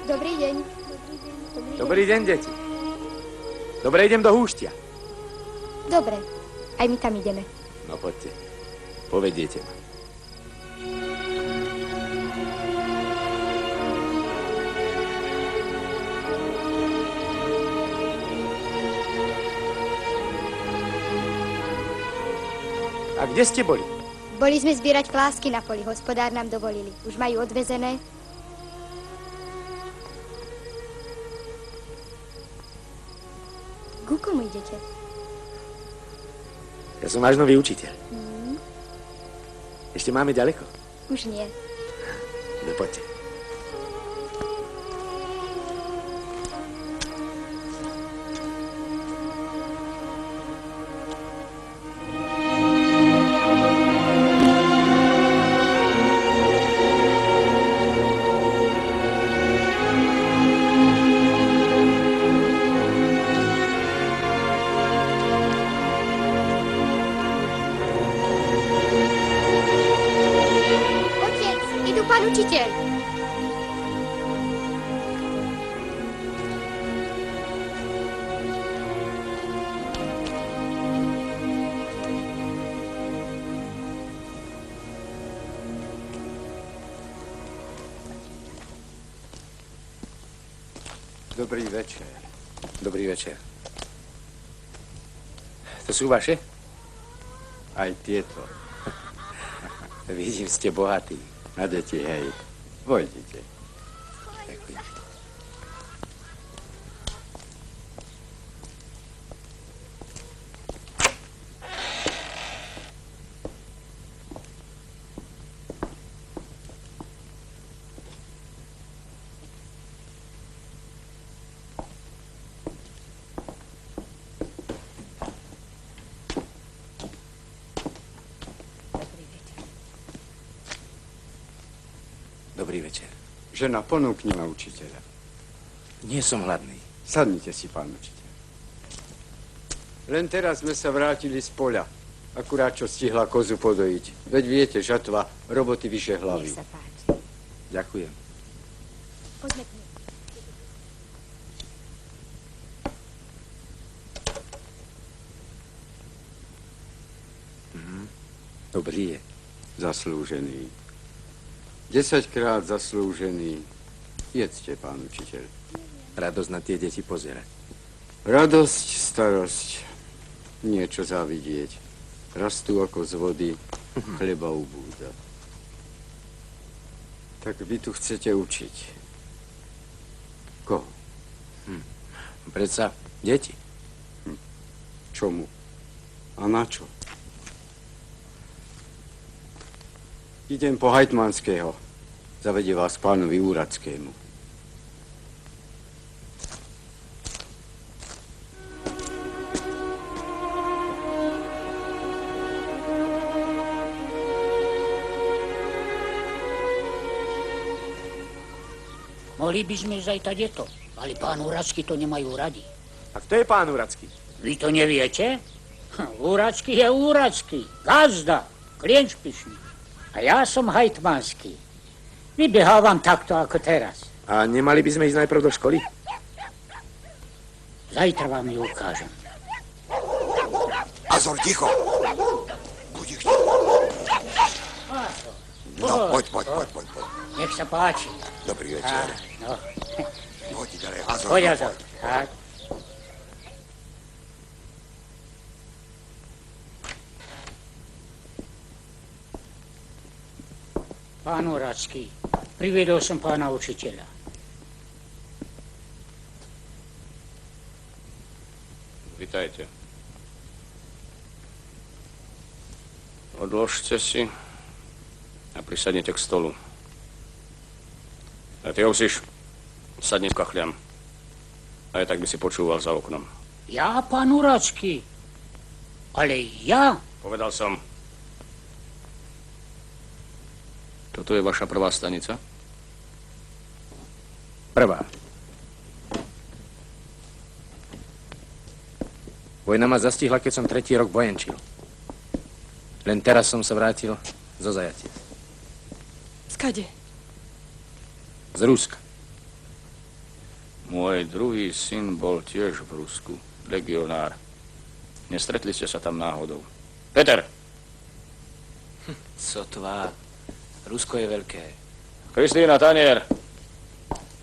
Dobrý deň. Dobrý deň, deti. Dobre, idem do húštia. Dobre, aj my tam ideme. No poďte, povediete ma. A kde ste boli? Boli sme zbierať klásky na poli, hospodár nám dovolili. Už majú odvezené. Ku komu idete? Ja som váš nový učiteľ. Ešte máme ďaleko? Už nie. No poďte. Učiteľ. Dobrý večer. Dobrý večer. To sú vaše? Aj tieto. Vidím, ste bohatí. Na deti, hej. Vojdite. Ďakujem. Dobrý večer. Žena ponúknila učiteľa. Nie som hladný. Sadnite si, pán učiteľ. Len teraz sme sa vrátili z poľa. Akurát čo stihla kozu podojiť. Veď viete, žatva, roboty vyše hlavy. Nech sa páči. Ďakujem. Poďme k nej. Dobrý je. Zaslúžený. 10-krát zaslúžený. Jedzte, pán učiteľ. Radosť na tie deti pozerať. Radosť, starosť. Niečo zavidieť. Rastú ako z vody, chleba ubúda. Tak vy tu chcete učiť. Koho? Predsa deti. Čomu? A na čo? Idem po hajtmanského. Zavedie vás pánovi Úradskému. Mohli by sme ísť aj tadeto, ale pán Úradský to nemajú radi. A kto je pán Úradský? Vy to neviete? Úradský je Úradský, gazda, klient špišný. A ja som hajtmanský. Vybehávam takto ako teraz. A nemali by sme ísť najprv do školy? Zajtra vám ju ukážem. Azor, ticho! Buď ich. No, poď. Nech sa páči. Dobrý večer. No. Poď, ďalej, Azor. Poď, Azor. Tak. Pán Úradský, priviedol som pána učiteľa. Vitajte. Odložte si a prisadnite k stolu. A ty, Ovsiš, sadni s kachľam. Aj tak by si počúval za oknom. Ja, pán Úradský? Ale ja? Povedal som. Toto je vaša prvá stanica? Prvá. Vojna ma zastihla, keď som 3. rok vojenčil. Len teraz som sa vrátil zo zajatia. Skade? Z Ruska. Môj druhý syn bol tiež v Rusku, legionár. Nestretli ste sa tam náhodou. Peter! Sotva. Rusko je veľké. Kristýna, tanier!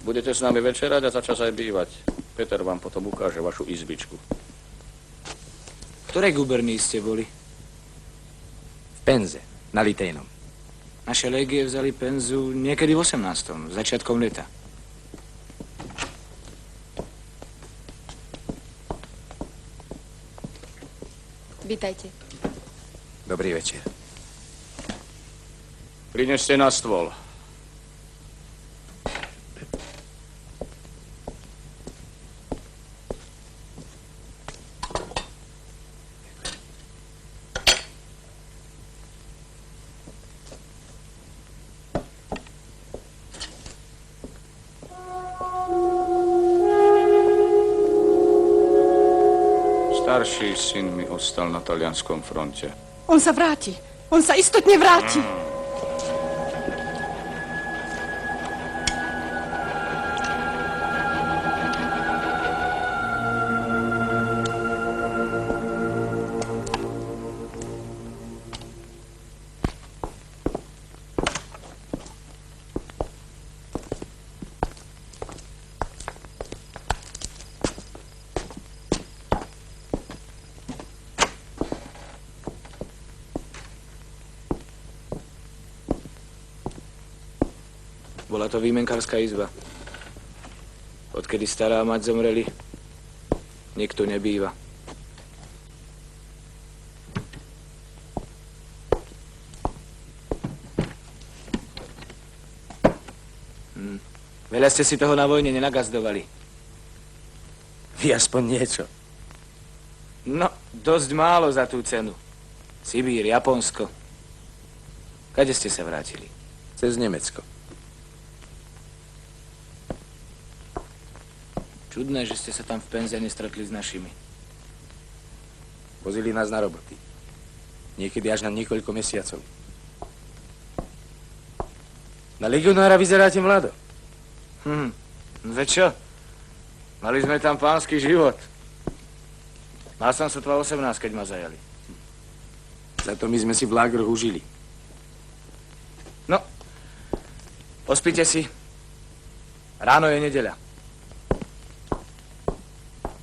Budete s nami večerať a začas aj bývať. Peter vám potom ukáže vašu izbičku. V ktorej gubernii ste boli? V Penze, na Litejnom. Naše légie vzali Penzu niekedy v 18. začiatkom leta. Vítajte. Dobrý večer. Prineste na stôl. Starší syn mi ostal na talianskom fronte. On sa vráti. On sa istotne vráti. Bola to výmenkárska izba. Odkedy stará a mať zomreli, nikto nebýva. Veľa ste si toho na vojne nenagazdovali. Vy aspoň niečo. No, dosť málo za tú cenu. Sibír, Japonsko. Kade ste sa vrátili? Cez Nemecko. Čudné, že ste sa tam v Penze nestretli s našimi. Vozili nás na roboty. Niekedy až na niekoľko mesiacov. Na legionára vyzeráte mlado. Veď čo? Mali sme tam pánsky život. Mal som sotva 18, keď ma zajali. Za to my sme si v lágroch užili. No, pospite si. Ráno je nedeľa.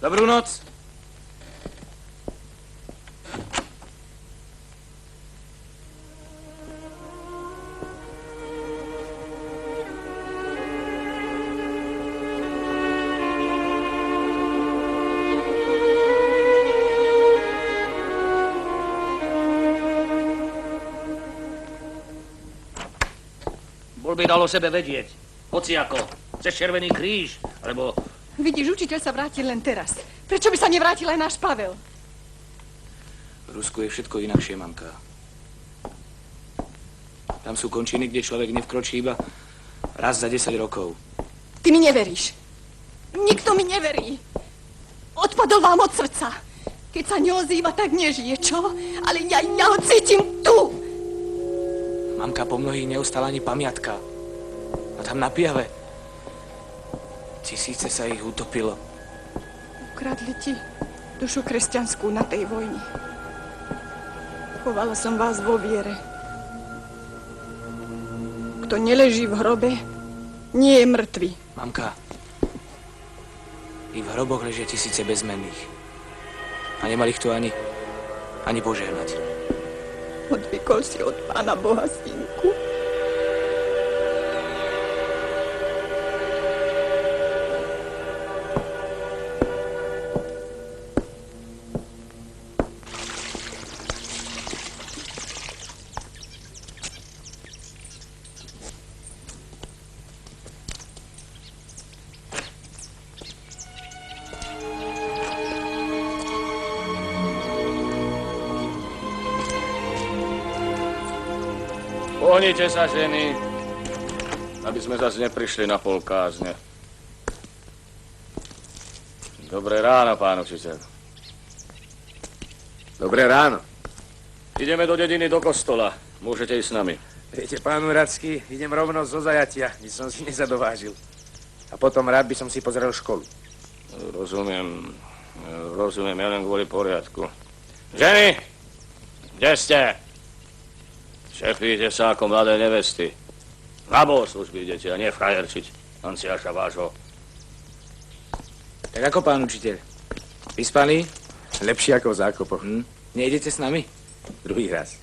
Dobrú noc. Bol by dalo sebe vedieť. Hoci ako. Cez Červený kríž, alebo... Vidíš, učiteľ sa vrátil len teraz. Prečo by sa nevrátil aj náš Pavel? V Rusku je všetko inakšie, mamka. Tam sú končiny, kde človek nevkročí iba raz za 10 rokov. Ty mi neveríš. Nikto mi neverí. Odpadol vám od srdca. Keď sa neozýva, tak nežije, čo? Ale ja ho cítim tu. Mamka, po mnohých neostala ani pamiatka. A tam na Piave tisíce sa ich utopilo. Ukradli ti dušu kresťanskú na tej vojne. Chovala som vás vo viere. Kto neleží v hrobe, nie je mŕtvy. Mamka, i v hroboch ležia tisíce bezmenných. A nemali ich tu ani požehnať. Odvykol si od Pána Boha, synku. Pohnite sa, ženy, aby sme zase neprišli na pol kázne. Dobré ráno, pán učiteľ. Dobré ráno. Ideme do dediny, do kostola. Môžete ísť s nami. Viete, pán Uradský, idem rovno zo zajatia, nič som si nezadovážil. A potom rád by som si pozrel školu. Rozumiem, ja len kvôli poriadku. Ženy, kde ste? Šefíte sa ako mladé nevesty. Na bohoslužby idete a nie frajerčiť anciáša vášho. Tak ako pán učiteľ? Vyspaný? Lepšie ako v zákopoch. Nejdete s nami? Druhý raz.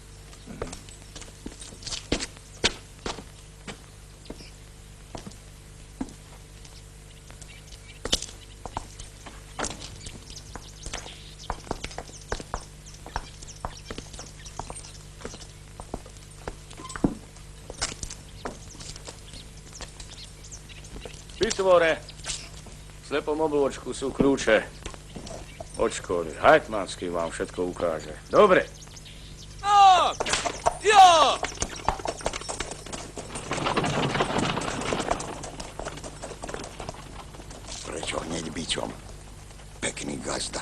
V Pitvore, v slepom oblôčku sú kľúče od školy. Hajtmanský vám všetko ukáže. Dobre. Prečo hneď bičom? Pekný gazda.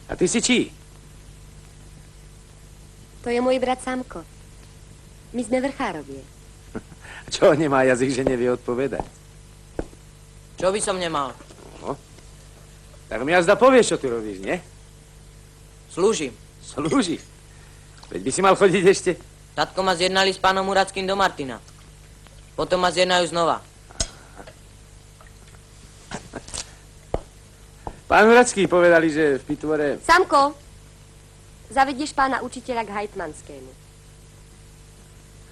A ty si čí? To je môj brat Samko. My sme vrchárovie. Čo, nemá jazyk, že nevie odpovedať? Čo by som nemal? Tak mi jazda povieš, čo tu robíš, nie? Slúžim. Slúžiš. Veď by si mal chodiť ešte. Tatko ma zjednali s pánom Urackým do Martina. Potom ma zjednajú znova. Pán Uracký povedali, že v Pitvore... Samko, zavedieš pána učiteľa k Hajtmanskému.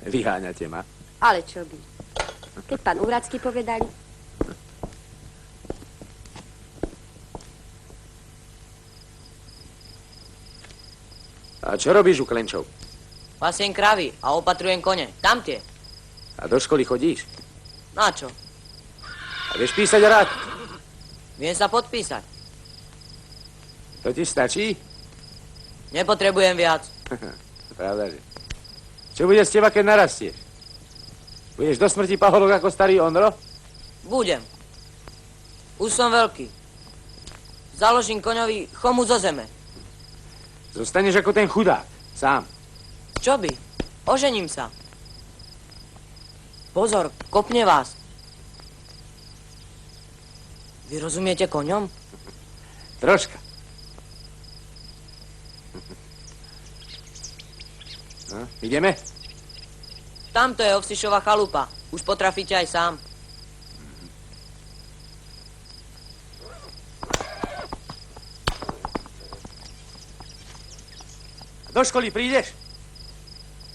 Vyháňate ma. Ale čo by? Keď pán Uracký povedali... A čo robíš u Klenčov? Pasiem kravy a opatrujem kone. Tam tie. A do školy chodíš? Na čo? A vieš písať rád? Viem sa podpísať. To ti stačí? Nepotrebujem viac. Pravda, že. Čo bude z teba, keď narastieš? Budeš do smrti paholok ako starý Onro? Budem. Už som veľký. Založím koňovi chomu zo zeme. Zostaneš ako ten chudák, sám. Čo by? Ožením sa. Pozor, kopne vás. Vy rozumiete koňom? Troška. No, ideme? Tamto je Ovsišova chalupa. Už potrafíte aj sám. Do školy prídeš?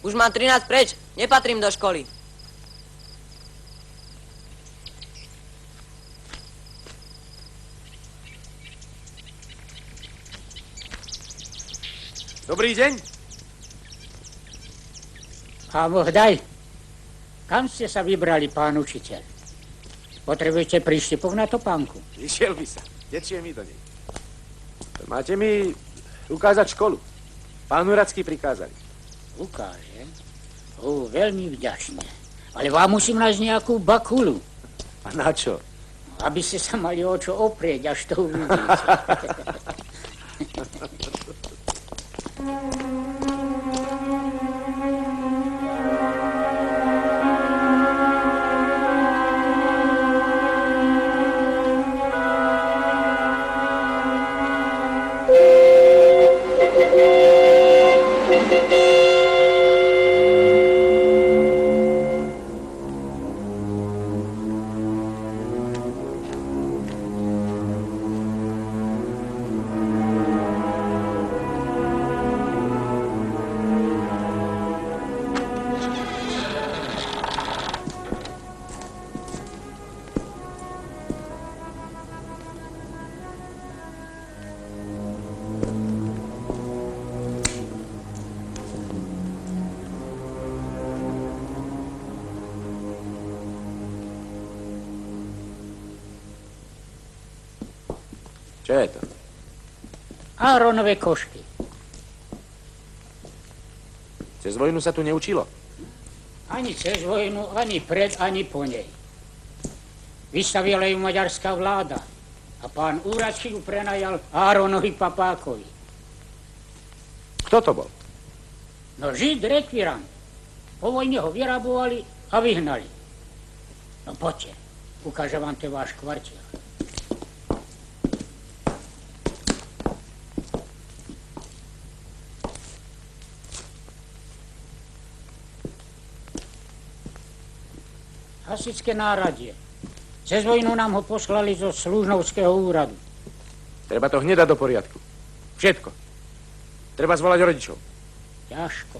Už mám 13 preč. Nepatrím do školy. Dobrý deň. A Boh daj. Kam ste sa vybrali, pán učiteľ? Potrebujete príštipok na topánku? Išiel by sa. Tečie mi do nej. Máte mi ukázať školu. Pán Uracký prikázali. Ukážem. Veľmi vďačne. Ale vám musím nájsť nejakú bakulu. A na čo? Aby ste sa mali o čo oprieť, až to uvidíte. Čo je to? Áronové košky. Cez vojnu sa tu neučilo? Ani cez vojnu, ani pred, ani po nej. Vystavila ju maďarská vláda. A pán Úračky ju prenajal Áronovi Papákovi. Kto to bol? No Žid rekvirant. Po vojne ho vyrabovali a vyhnali. No poďte, ukážem vám ten váš kvartier. Hasičské náradie. Cez vojnu nám ho poslali zo Služnovského úradu. Treba to hneď dať do poriadku. Všetko. Treba zvolať rodičov. Ťažko.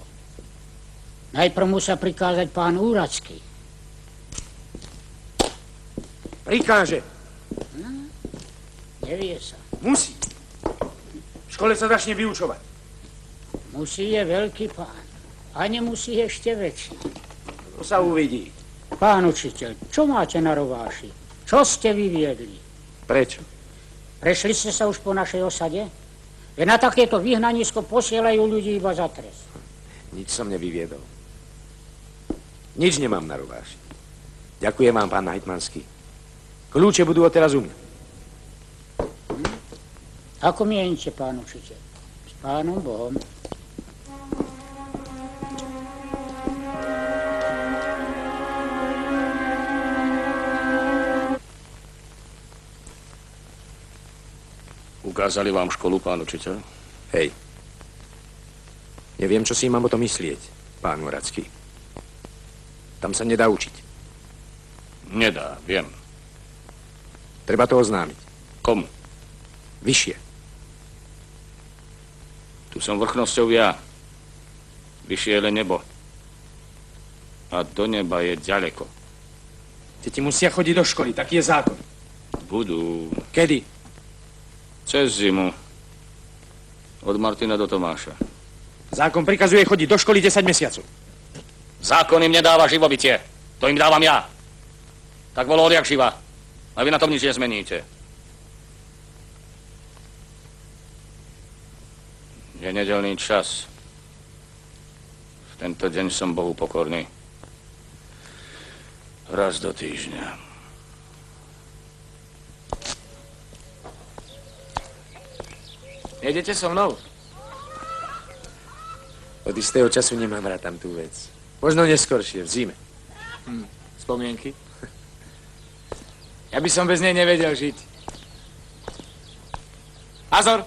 Najprv musia prikázať pán Úračky. Prikáže. Nevie sa. Musí. V škole sa začne vyučovať. Musí je veľký pán. A nemusí ešte väčší. To sa uvidí. Pán učiteľ, čo máte na rováši? Čo ste vyviedli? Prečo? Prešli ste sa už po našej osade? Veď na takéto vyhnanisko posielajú ľudí iba za trest. Nič som nevyviedol. Nič nemám na rováši. Ďakujem vám, pán hejtmanský. Kľúče budú odteraz u mňa. Ako mienite, pán učiteľ? S pánom Bohom. Ukázali vám školu, pán učiteľ? Hej. Neviem, čo si mám o tom myslieť, pán Úracký. Tam sa nedá učiť. Nedá, viem. Treba to oznámiť. Komu? Vyššie. Tu som vrchnosťou ja. Vyššie je len nebo. A do neba je ďaleko. Deti musia chodiť do školy, taký je zákon. Budú. Kedy? Cez zimu. Od Martina do Tomáša. Zákon prikazuje chodiť do školy 10 mesiacov. Zákon im nedáva živobytie. To im dávam ja. Tak bolo odjak živa. A vy na tom nič nezmeníte. Je nedeľný čas. V tento deň som Bohu pokorný. Raz do týždňa. Jedete so mnou? Od istého času nemám rád tam tú vec. Možno neskoršie, v zime. Spomienky? Ja by som bez nej nevedel žiť. Azor!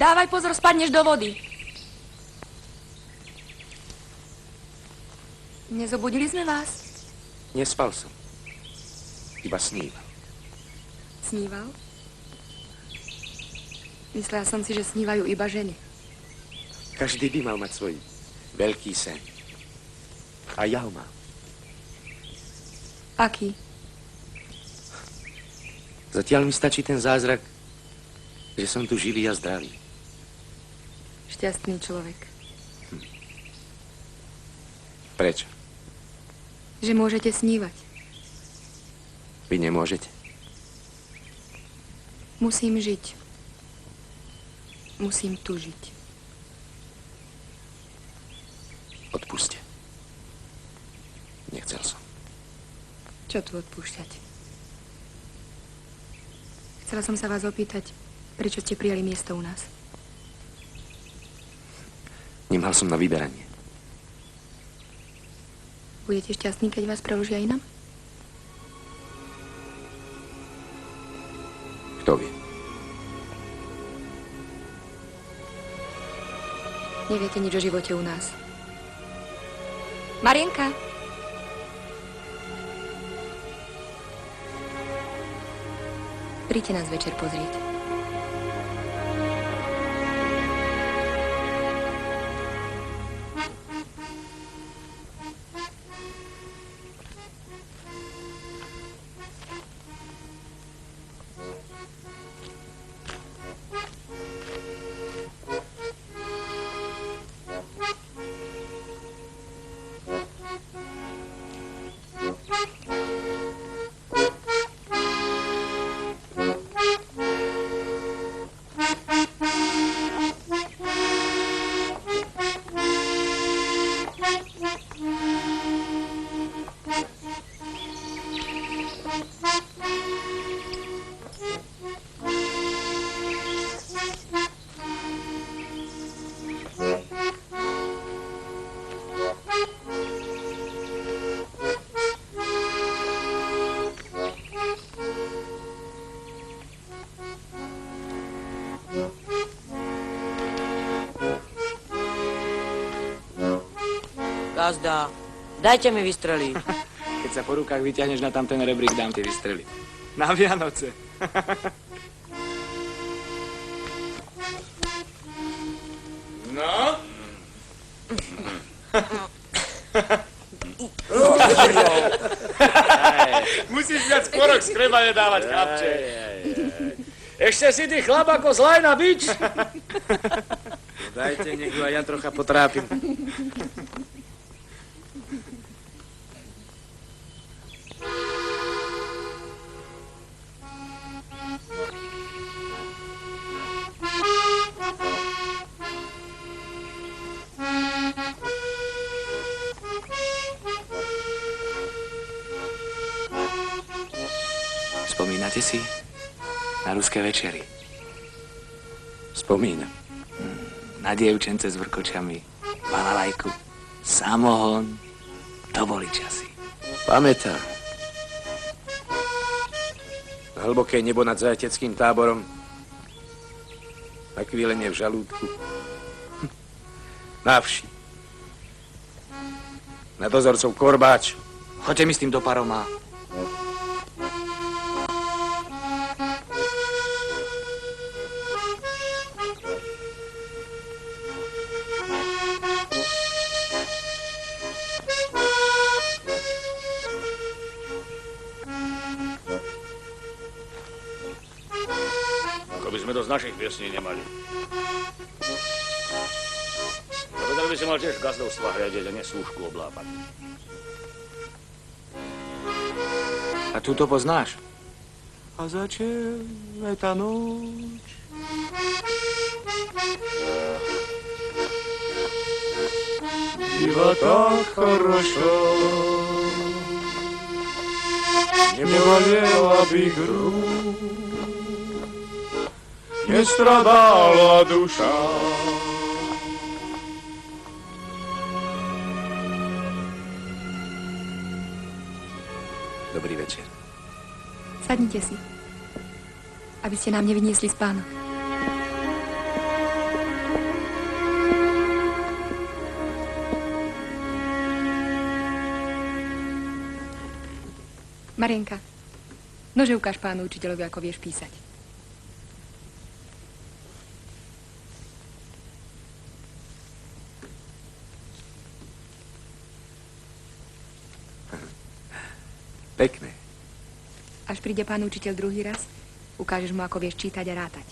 Dávaj pozor, spadneš do vody. Nezobudili sme vás? Nespal som. Iba sníval. Sníval? Myslela som si, že snívajú iba ženy. Každý by mal mať svoj veľký sen. A ja ho mám. Aký? Zatiaľ mi stačí ten zázrak, že som tu živý a zdravý. Šťastný človek. Prečo? Že môžete snívať. Vy nemôžete? Musím žiť. Musím tu žiť. Odpuste. Nechcel som. Čo tu odpúšťať? Chcela som sa vás opýtať, prečo ste prijali miesto u nás. Nemal som na vyberanie. Budete šťastní, keď vás preložia inam? Kto vie? Neviete nič o živote u nás. Marienka! Príďte nás večer pozrieť. Gazda, dajte mi vystreliť. Keď sa po rukách vyťahneš na tamten rebrík, dám ti vystreliť. Na Vianoce. No? Musíš viac porok z chleba nedávať, chlapče. Ešte si ty chlap ako zlaj na bič? Dajte, nech ju aj ja trocha potrápim. Spomínate si na ruské večery? Spomínam. Na dievčence s vrkočami, balalajku, samohon. To boli časy. Pamätám. Hlboké nebo nad zajateckým táborom. Nakvílenie v žalúdku. Na vši. Na dozorcov korbáč. Choďte mi s tým do Paroma. Ako by sme dosť našich piesní nemali. Preto by si mal tiež gazdovstva hľadiť a nie slúžku oblápať. A túto poznáš? A začal tá noč. Было так хорошо, не болела бы грудь, не страдала душа. Dobrý večer. Sadnite si, aby ste nám nevyniesli spánok. Marienka, nože ukáž pánu učiteľovi, ako vieš písať. Pekné. Až príde pán učiteľ druhý raz, ukážeš mu, ako vieš čítať a rátať.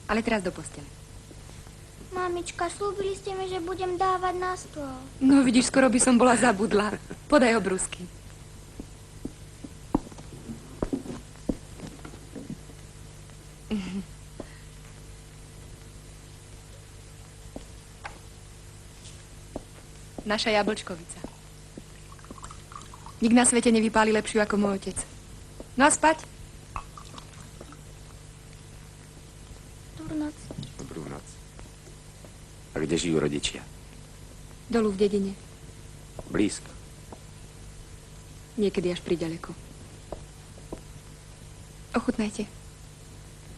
Ale teraz do postele. Mamička, slúbili ste mi, že budem dávať na stôl. No vidíš, skoro by som bola zabudla. Podaj obrusky. Naša jablčkovica. Nik na svete nevypáli lepšiu ako môj otec. No a spať? Dobrú noc. Dobrú noc. A kde žijú rodičia? Dolu v dedine. Blízko. Niekedy až priďaleko. Ochutnajte.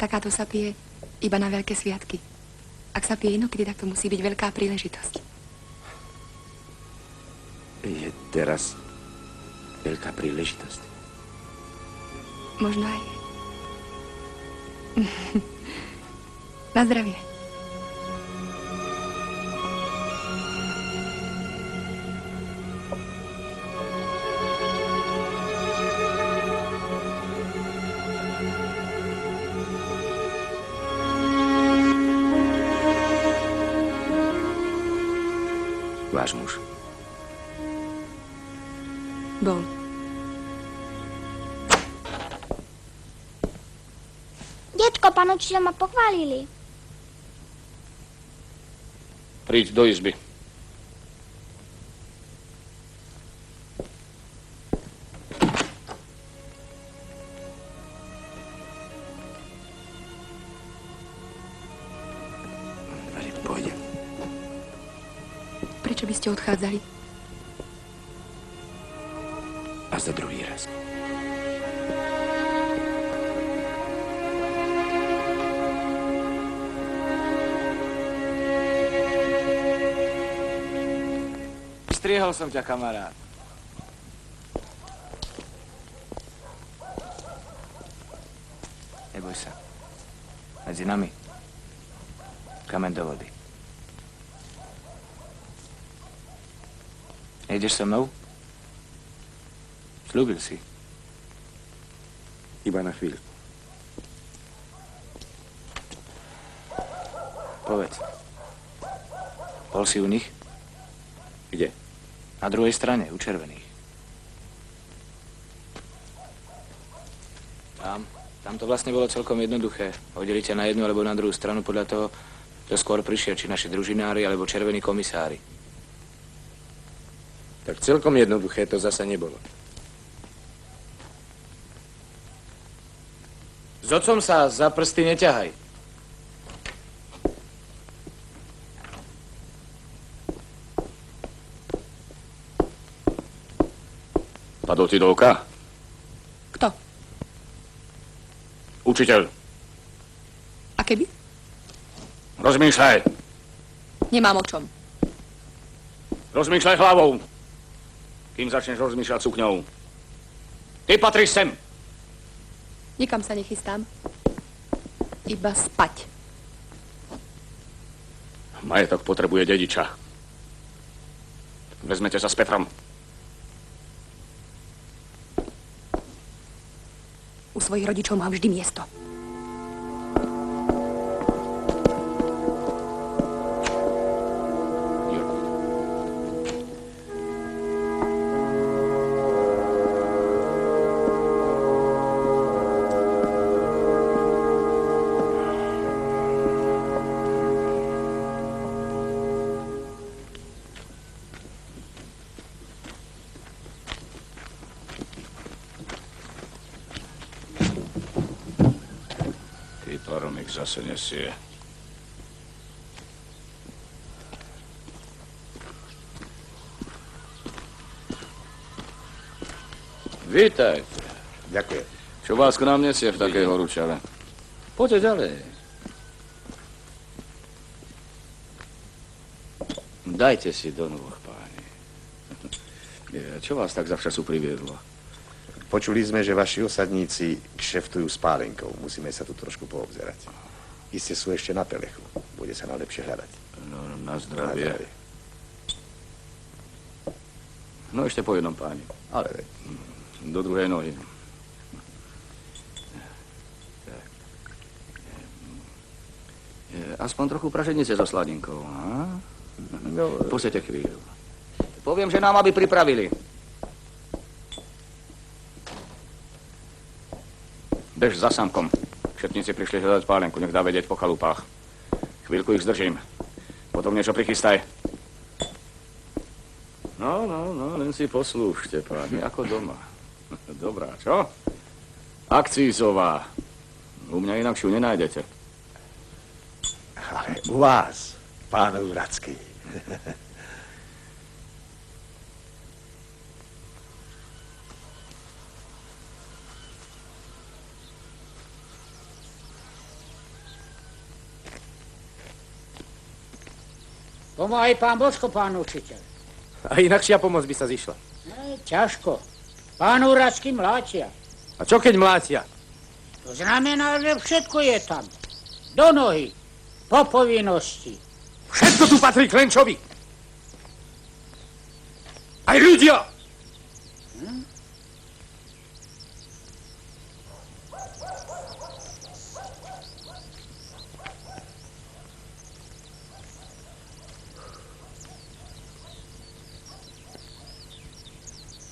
Takáto sa pije iba na veľké sviatky. Ak sa pije inokedy, tak to musí byť veľká príležitosť. Je teraz veľká príležitosť. Možno aj. Na zdravie. Váš muž. Bol. Detko, pán učiteľ ma pochválili. Príď do izby. Pôjdem. Prečo by ste odchádzali? A za druhý raz. Striehol som ťa, kamarát. Neboj sa. Medzi nami. Kameň do vody. Nejdeš so mnou? Sľúbil si. Iba na chvíľu. Povedz. Bol si u nich? Kde? Na druhej strane, u červených. Tam to vlastne bolo celkom jednoduché. Hodili ťa na jednu alebo na druhú stranu podľa toho, kto skôr prišiel, či naši družinári alebo červení komisári. Tak celkom jednoduché to zasa nebolo. S otcom sa za prsty neťahaj. Padol ti do oka? Kto? Učiteľ. A keby? Rozmýšľaj. Nemám o čom. Rozmýšľaj hlavou. Kým začneš rozmýšľať sukňou. Ty patríš sem. Nikam sa nechystám. Iba spať. Majetok potrebuje dediča. Vezmete sa s Petrom. U svojich rodičov mám vždy miesto. Paromik zase nesie. Vítajte. Ďakujem. Čo vás k nám nesie v takej horúčave? Poďte ďalej. Dajte si do nôh, páni. Čo vás tak zavčasu priviedlo? Počuli sme, že vaši osadníci kšeftujú s pálenkou. Musíme sa tu trošku poobzerať. Iste sú ešte na pelechu. Bude sa nám lepšie hľadať. No, na zdravie. No ešte po jednom, páni. Ale veď. Do druhej nohy. Aspoň trochu praženice so sladinkou, a? No, Poďte chvíľu. Poviem, že nám aby pripravili. Bež za samkom. Všetníci prišli hľadať pálenku, nech dá vedieť po chalupách. Chvíľku ich zdržím. Potom niečo prichystaj. No, len si poslúžte, páni, ako doma. Dobrá, čo? Akcízová. U mňa inakšiu nenájdete. ale u vás, pánov Hradský. Pomáhaj pán Božko, pán učiteľ. A inakšia pomoc by sa zišla. Ťažko. Pán Hradský mlátia. A čo keď mlátia? To znamená, že všetko je tam. Do nohy. Po povinnosti. Všetko tu patrí Klenčovi. Aj ľudia!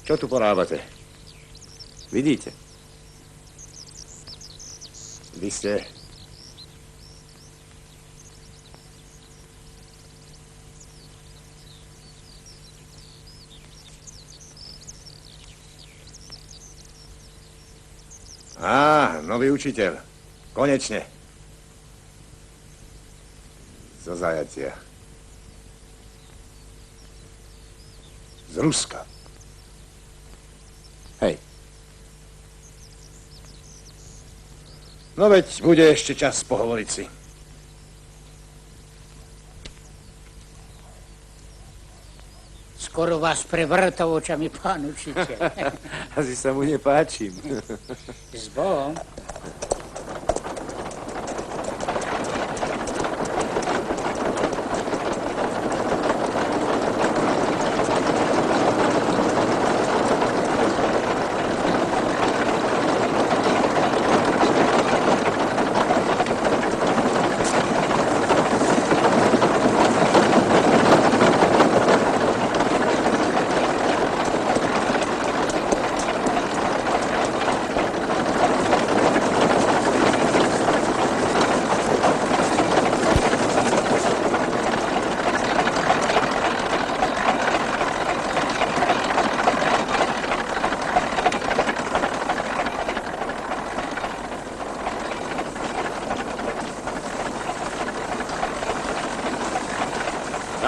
Čo tu porábate? Vidíte? Vy ste... nový učiteľ. Konečne. Zo zajatia. Z Ruska. Hej. No veď, bude ešte čas pohovoriť si. skoro vás prevrta očami, pán učiteľ. Asi sa mu nepáčim. S Bohom.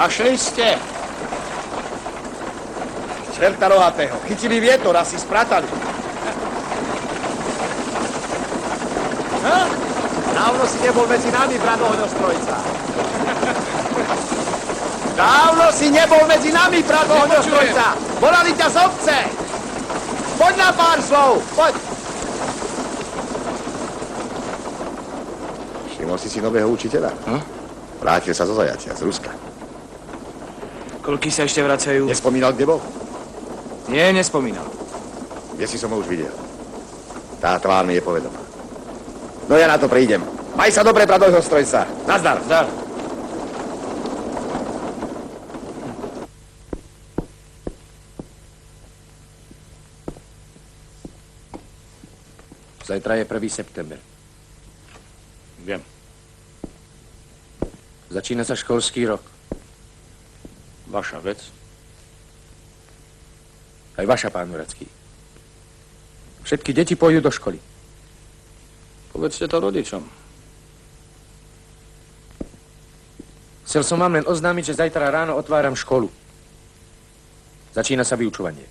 Našli ste? Čerta rohatého. Chytili vietor, asi sprátali. Dávno si nebol medzi nami, brat ohňostrojca. Dávno si nebol medzi nami, brat ohňostrojca. Volali ťa z obce. Poď na pár slov, poď. Všimol si nového učiteľa? Vrátil sa zo zajatia, z Ruska. Koľký sa ešte vracajú? Nespomínal, kde bol? Nie, nespomínal. Kde si som ho už videl? Tá tvár mi je povedomá. No ja na to prídem. Maj sa dobre, brat ohňostrojca. Nazdar. Zdar. Zajtra je 1. september. Viem. Začína sa školský rok. Vaša vec. Aj vaša, pán Muracký. Všetky deti pôjdu do školy. Povedzte to rodičom. Chcel som vám len oznámiť, že zajtra ráno otváram školu. Začína sa vyučovanie.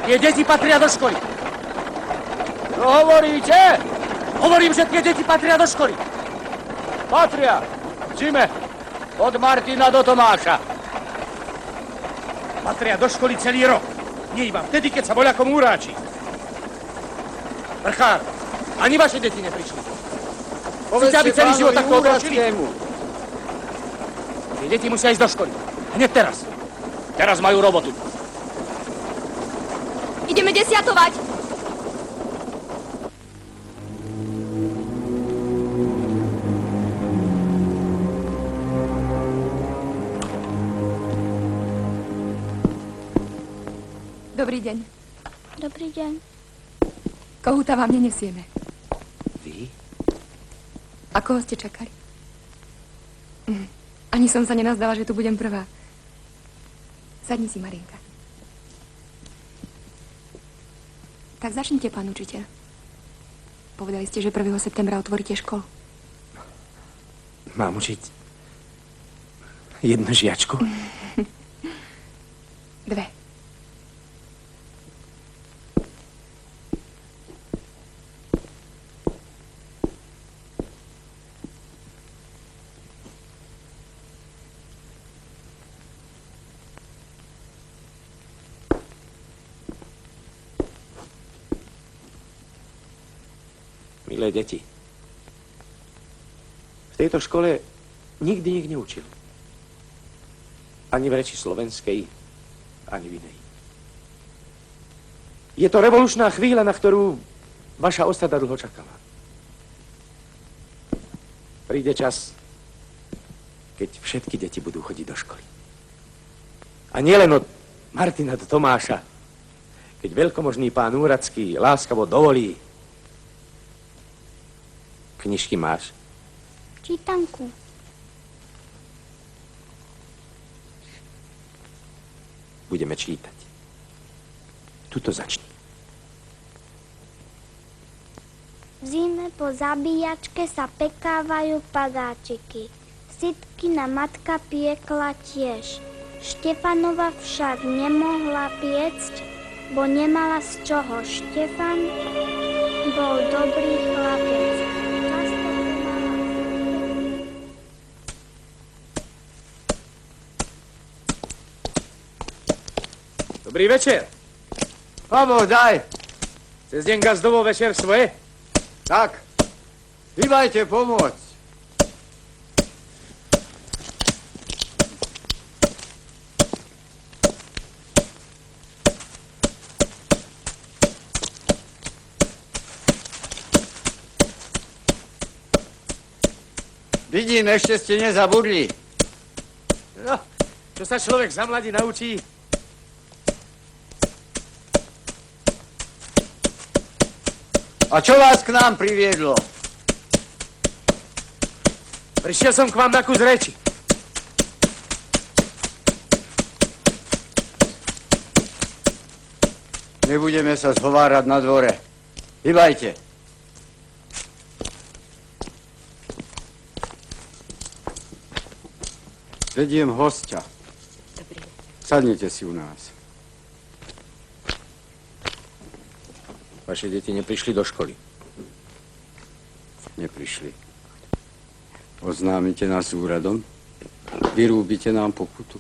Tie deti patria do školy. Čo hovoríte? Hovorím, že tie deti patria do školy. Patria. Zime. Od Martina do Tomáša. Patria do školy celý rok. Nie iba vtedy, keď sa voľakom úráči. Vrchár, ani vaše deti neprišli. Chcete, aby celý život takto otočili? Tie deti musia ísť do školy. Hneď teraz. Teraz majú robotu. Ideme desiatovať. Dobrý deň. Dobrý deň. Kohúta vám nenesieme. Vy? A koho ste čakali? Ani som sa nenazdala, že tu budem prvá. Sadni si, Marienka. Tak začnite, pán učiteľ. Povedali ste, že 1. septembra otvoríte školu. Mám učiť jednu žiačku? 2. Milé deti, v tejto škole nikdy nik neučil. Ani v reči slovenskej, ani v inej. Je to revolučná chvíľa, na ktorú vaša ostada dlho čakala. Príde čas, keď všetky deti budú chodiť do školy. A nielen od Martina do Tomáša, keď veľkomožný pán Úradský láskavo dovolí. Knižky máš? Čítanku. Budeme čítať. Tuto začni. V zime po zabíjačke sa pekávajú padáčiky. Sitkina matka piekla tiež. Štefanova však nemohla piecť, bo nemala z čoho. Štefan bol dobrý chlapec. Často pomáhal. Dobrý večer. Pavo, daj! Cez deň gazdovo večer svoje? Tak, vybajte pomôcť. Vidím, ešte ste nezabudli. No, čo sa človek za mladí naučí? A čo vás k nám priviedlo? Prišiel som k vám na kus reči. Nebudeme sa zhovárať na dvore. Hýbajte. Vediem hostia. Dobrý. Sadnite si u nás. Vaše deti neprišli do školy. Neprišli. Oznámite nás úradom. Vyrúbite nám pokutu.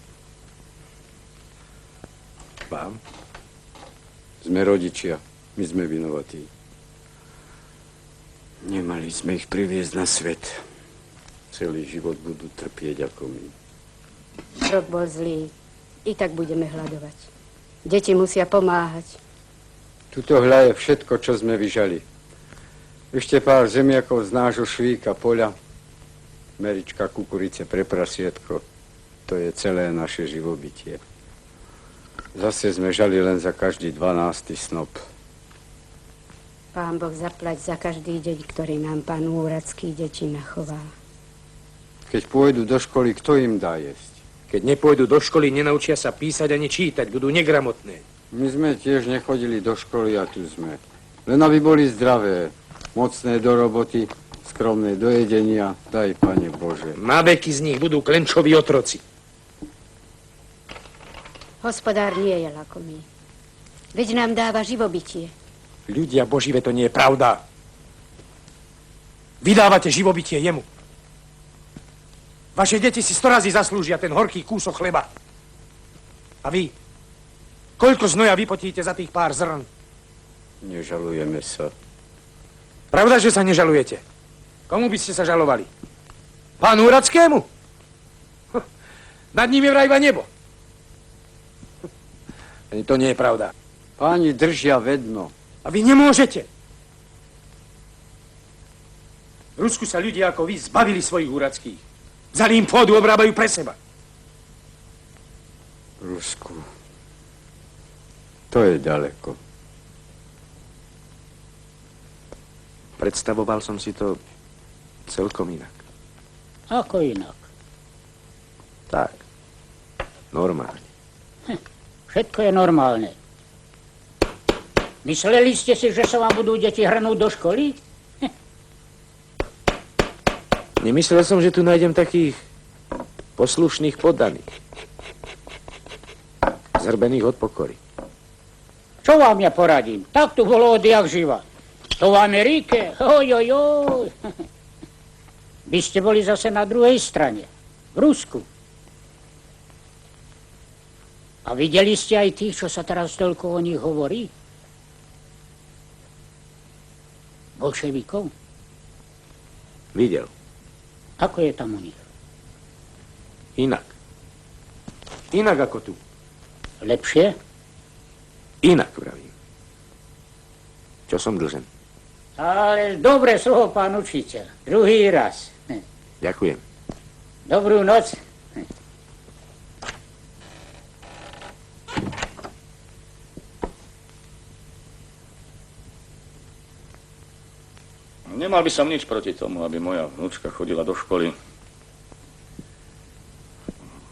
Vám? Sme rodičia. My sme vinovatí. Nemali sme ich priviesť na svet. Celý život budú trpieť ako my. Rok bol zlý. I tak budeme hľadovať. Deti musia pomáhať. Tuto hľa je všetko, čo sme vyžali. Ešte pár zemiakov z nášho švíka poľa, merička kukurice pre prasietko. To je celé naše živobytie. Zase sme žali len za každý 12. snop. Pán Boh zaplať za každý deň, ktorý nám pán Úradský deti nachová. Keď pôjdu do školy, kto im dá jesť? Keď nepôjdu do školy, nenaučia sa písať ani čítať, budú negramotné. My sme tiež nechodili do školy a tu sme. Len aby boli zdravé, mocné do roboty, skromné do jedenia, daj, Pane Bože. Na veky z nich budú klenčoví otroci. Hospodár nie je lakomý. Veď nám dáva živobytie. Ľudia Božive, to nie je pravda. Vydávate živobytie jemu. Vaše deti si 100 razy zaslúžia ten horký kúsok chleba. A vy? Koľko znoja vypotíte za tých pár zrn? Nežalujeme sa. Pravda, že sa nežalujete? Komu by ste sa žalovali? Pánu Úradskému? Nad ním je vraj iba nebo. Ani to nie je pravda. Páni držia vedno. A vy nemôžete. V Rusku sa ľudia ako vy zbavili svojich Úradských. Vzali im pôdu, obrábajú pre seba. Rusku. To je ďaleko. Predstavoval som si to celkom inak. Ako inak? Tak. Normálne. Všetko je normálne. Mysleli ste si, že sa vám budú deti hrnúť do školy? Nemyslel som, že tu nájdem takých poslušných poddaných. Zhrbených od pokory. Čo vám ja poradím? Tak tu bolo odjak živa. To v Amerike? Ojojoj. Vy ste boli zase na druhej strane. V Rusku. A videli ste aj tých, čo sa teraz toľko o nich hovorí? Bolševikov? Videl. Ako je tam u nich? Inak. Inak ako tu. Lepšie? Inak, vravím. Čo som dlžen? Ale dobre slovo, pán učiteľ. Druhý raz. Ďakujem. Dobrú noc. Nemal by som nič proti tomu, aby moja vnúčka chodila do školy.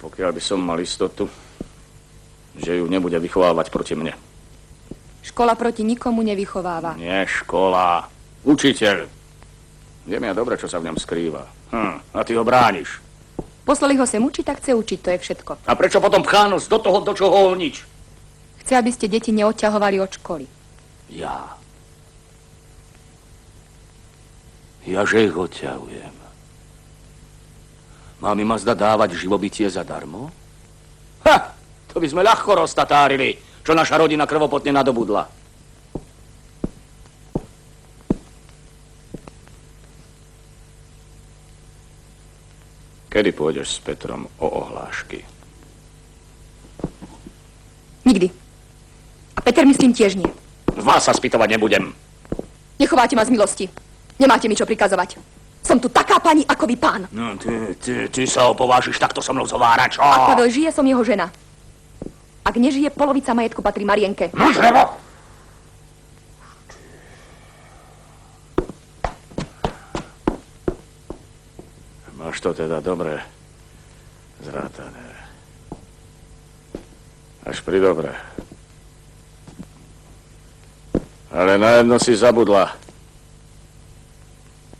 Pokiaľ by som mal istotu, že ju nebude vychovávať proti mne. Škola proti nikomu nevychováva. Nie škola. Učiteľ. Viem ja dobre, čo sa v ňom skrýva. A ty ho brániš. Poslali ho sem učiť, tak chce učiť, to je všetko. A prečo potom pchánosť do toho, do čoho nič? Chce, aby ste deti neodťahovali od školy. Ja že ich odťahujem. Mám im azda dávať živobytie zadarmo? To by sme ľahko roztatárili, čo naša rodina krvopotne nadobudla. Kedy pôjdeš s Petrom o ohlášky? Nikdy. A Peter myslím tiež nie. Vás sa spýtovať nebudem. Nechováte ma z milosti. Nemáte mi čo prikazovať. Som tu taká pani, ako vy pán. No, ty sa opovážiš takto so mnou zhovárať, čo? Ak Pavel žije, som jeho žena. Ak nežije, polovica majetku patrí Marienke. Máš to teda dobre zrátané. Až pri dobre. Ale na jedno si zabudla.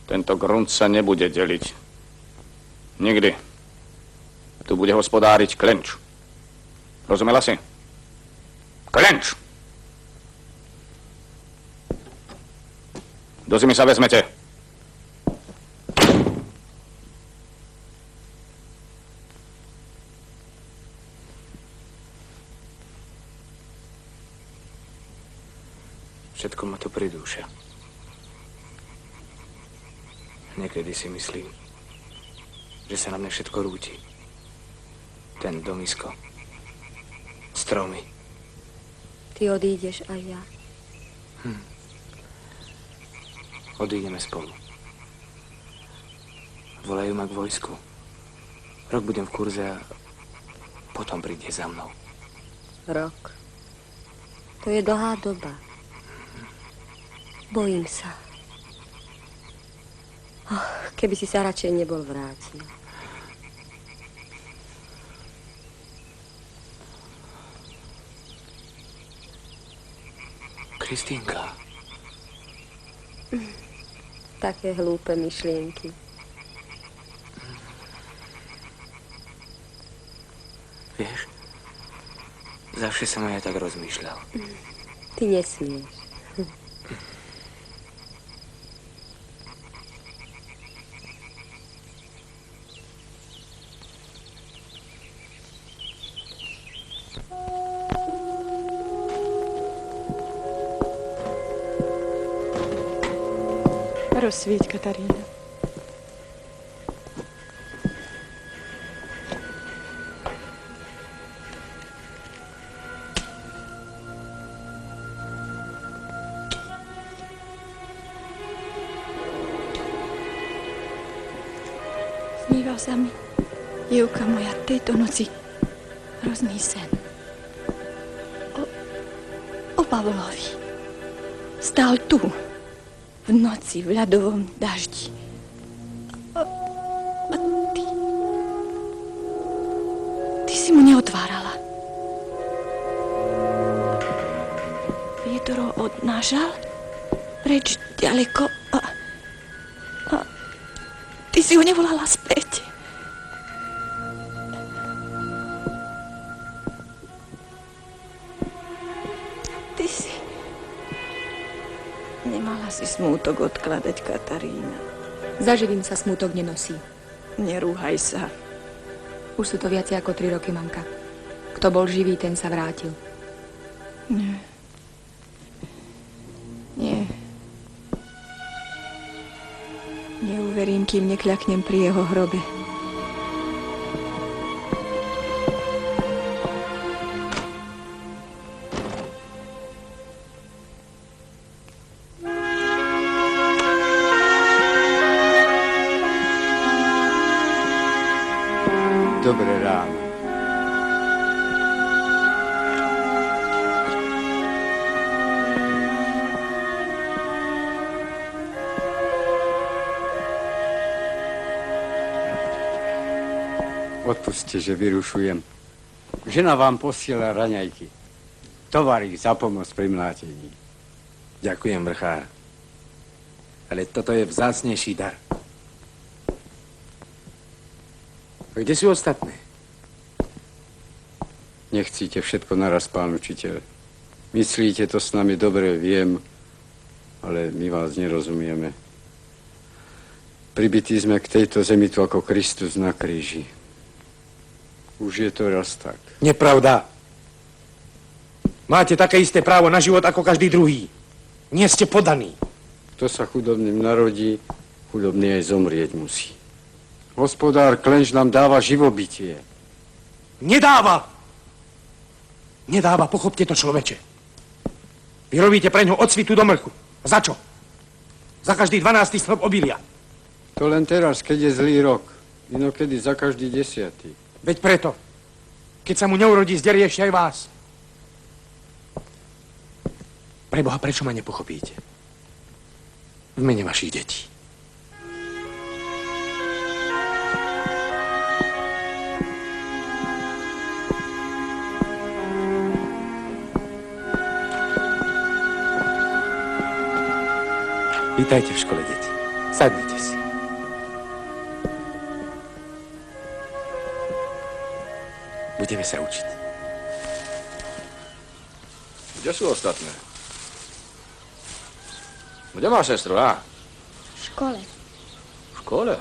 Tento grunt sa nebude deliť. Nikdy. Tu bude hospodáriť Klenč. Rozumela si? Klenč! Do zimy sa vezmete. Všetko ma to pridúša. Niekedy si myslím, že sa na mne všetko rúti. Ten domisko, stromy. Ty odídeš a ja. Odídeme spolu. Volajú ma k vojsku. Rok budem v kurze a potom príde za mnou. Rok. To je dlhá doba. Bojím sa. Keby si sa radšej nebol vrátil. Kristýnka. Také hlúpe myšlienky. Vieš, zavše som aj tak rozmýšľal. Ty nesmieš. Rozsvieť, Katarína. Sníval sa mi, Jevka moja, tejto noci hrozný sen. O Pavlovi. Stál tu. V noci, v ľadovom daždi. A ty si mu neotvárala. Vietor ho odnášal preč ďaleko a ty si ho nevolala späť. Ty si... Nemala si smútok odkladať, Katarína. Zaživím sa smútok nenosí. Nerúhaj sa. Už sú to viacej ako 3 roky, mamka. Kto bol živý, ten sa vrátil. Nie. Nie. Neuverím, kým nekľaknem pri jeho hrobe. Dobré ráno. Odpusťte, že vyrušujem. Žena vám posiela raňajky. Tovarík za pomoc pri mlátení. Ďakujem, vrchár. Ale toto je vzácnejší dar. A kde sú ostatné? Nechcíte všetko naraz, pán učiteľ. Myslíte to s nami dobre, viem, ale my vás nerozumieme. Pribití sme k tejto zemi tu ako Kristus na kríži. Už je to raz tak. Nepravda. Máte také isté právo na život ako každý druhý. Nie ste podaní. Kto sa chudobným narodí, chudobný aj zomrieť musí. Hospodár Klenč nám dáva živobytie. Nedáva! Nedáva, pochopte to, človeče. Vy robíte pre ňo od svitu do mrchu. Za čo? Za každý 12. snop obilia. To len teraz, keď je zlý rok. Inokedy za každý 10. Veď preto. Keď sa mu neurodí, zderie ešte aj vás. Preboha, prečo ma nepochopíte? V mene vašich detí. Vítajte v škole, deti. Sadnite si. Budeme sa učiť. Kde sú ostatné? Kde má sestru, a? V škole. V škole?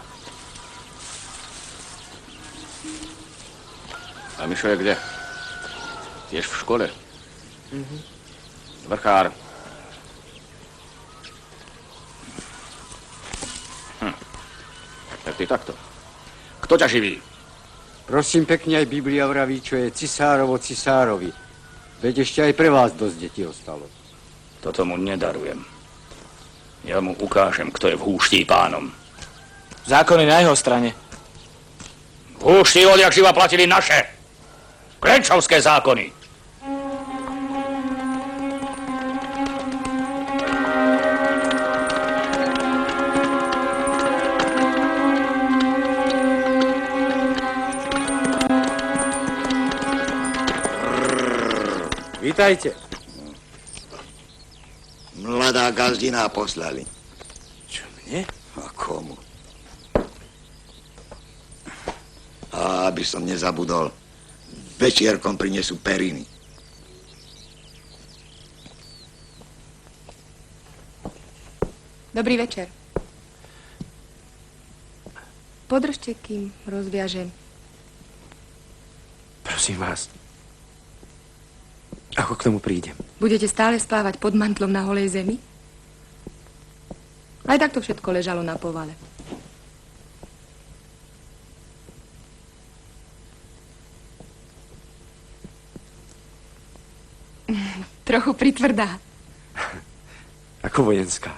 A Mišo je kde? Tiež v škole? Vrchár. Tak ty takto. Kto ťa živí? Prosím pekne, aj Biblia vraví, čo je cisárovo cisárovi. Veď ešte aj pre vás dosť detí ostalo. Toto mu nedarujem. Ja mu ukážem, kto je v húští pánom. Zákony na jeho strane. V húští odjak živa platili naše. Klenčovské zákony. Vítajte. Mladá gazdina poslali. Čo, mne? A komu? A aby som nezabudol, večierkom prinesú periny. Dobrý večer. Podržte, kým rozviažem. Prosím vás. Ako k tomu prídem? Budete stále spávať pod mantlom na holej zemi? Aj tak to všetko ležalo na povale. Trochu pritvrdá. Ako vojenská.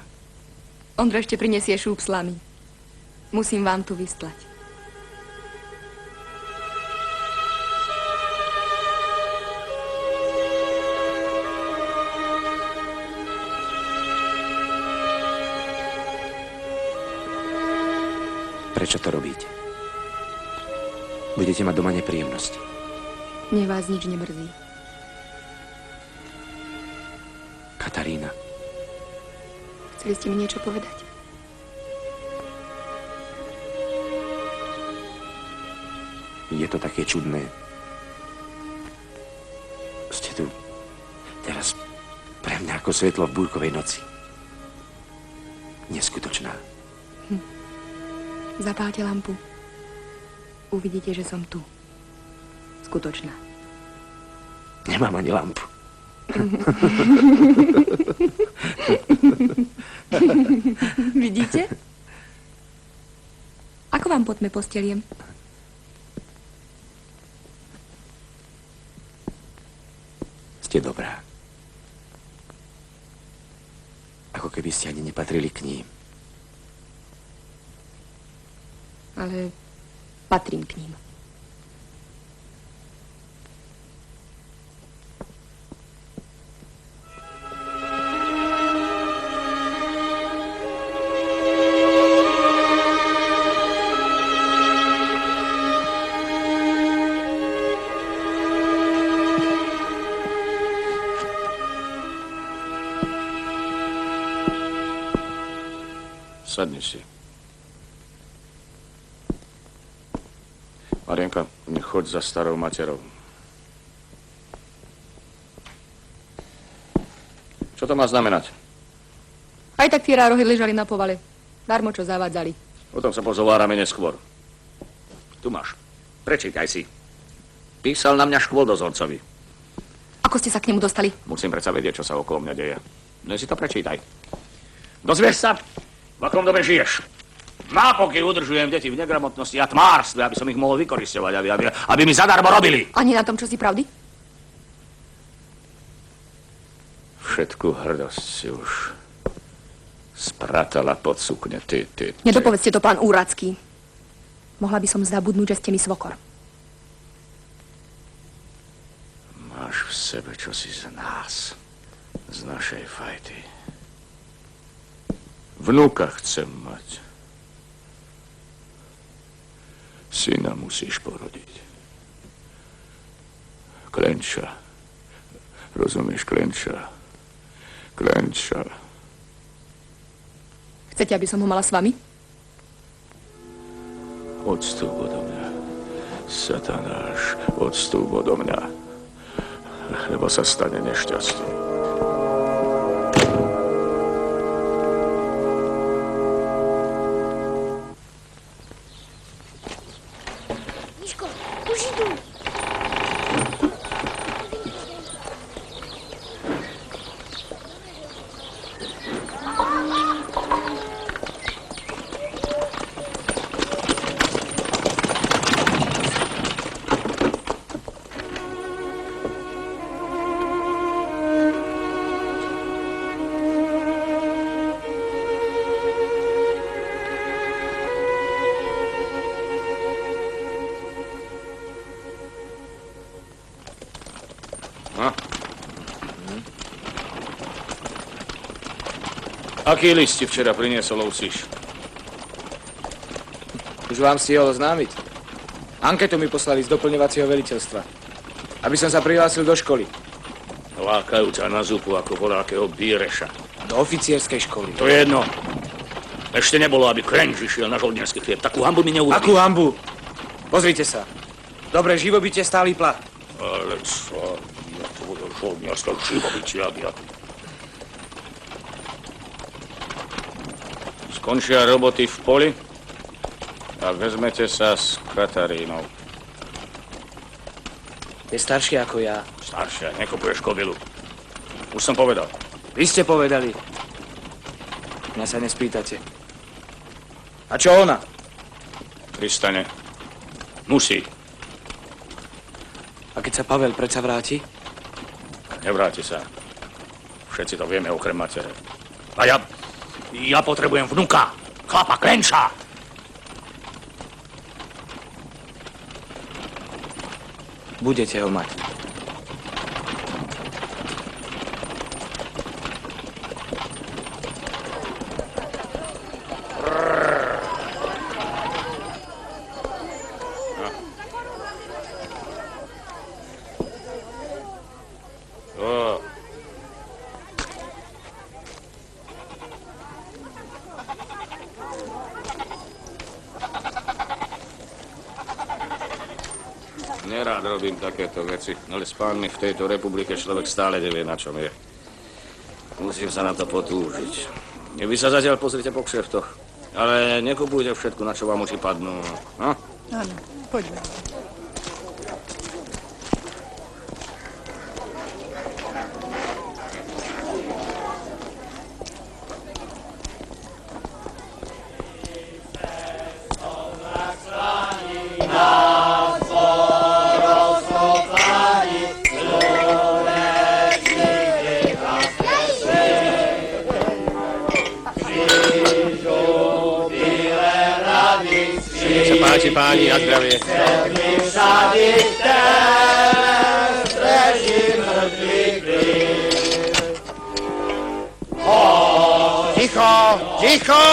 Ondro ešte prinesie šúp slamy. Musím vám tu vystlať. Prečo to robíte? Budete mať doma nepríjemnosti. Mne vás nič nemrzí. Katarína. Chceli ste mi niečo povedať? Je to také čudné. Ste tu teraz pre mňa ako svetlo v búrkovej noci. Neskutočná. Zapálte lampu. Uvidíte, že som tu. Skutočná. Nemám ani lampu. Vidíte? Ako vám potme posteliem? Ste dobrá. Ako keby ste ani nepatrili k ním. Ale patrím k ním. Sadni si. Marienka, choď za starou materou. Čo to má znamenať? Aj tak tie rárohy ležali na povale. Darmo, čo zavádzali. O tom sa pozovárame neskôr. Tu máš. Prečítaj si. Písal na mňa škôl dozorcovi. Ako ste sa k nemu dostali? Musím predsa vedieť, čo sa okolo mňa deje. No si to prečítaj. Dozvieš sa, v akom dome žiješ. Nápoky udržujem deti v negramotnosti a tmárstve, aby som ich mohol vykorisťovať, aby mi zadarmo robili. Ani na tom, čo si pravdy? Všetku hrdosť si už spratala pod sukne, ty. Nedopovedzte to, pán Úradský. Mohla by som zabudnúť, že ste mi svokor. Máš v sebe čosi z nás, z našej fajty. Vnúka chcem mať. Syna musíš porodiť. Klenča. Rozumieš, Klenča? Klenča. Chcete, aby som ho mala s vami? Odstup odo mňa. Satanáš, odstup odo mňa. Lebo sa stane nešťastný. Aký list ti včera priniesol Ousiš? Už vám stihol oznámiť. Anketu mi poslali z doplňovacieho veliteľstva, aby som sa prihlásil do školy. Lákajú ťa na zupu ako voľakého bíreša. Do oficierskej školy. To je jedno. Ešte nebolo, aby Krenč išiel na žoldnerský chlieb. Takú hambu mi neurobí. Akú hambu? Pozrite sa. Dobre živobytie, stály plat. Ale čo? Ja tvoje žoldnerské živobytie, aby ja... Skončia roboty v poli a vezmete sa s Katarínou. Je staršia ako ja. Staršia, nekupuješ kobylu. Už som povedal. Vy ste povedali. Mňa sa nespýtate. A čo ona? Pristane. Musí. A keď sa Pavel predsa vráti? Nevráti sa. Všetci to vieme okrem matere. A ja potrebujem vnuka. Chlapa, Klenča. Budete ho mať. Nerád robím takéto veci, ale s pánmi v tejto republike človek stále nevie, na čom je. Musím sa na to potúžiť. Vy sa zatiaľ pozrite po kšeftoch, ale nekupujte všetko, na čo vám oči padnú. No? Áno, poďme. Nech sa páči, páni, na zdravie. Ticho, ticho!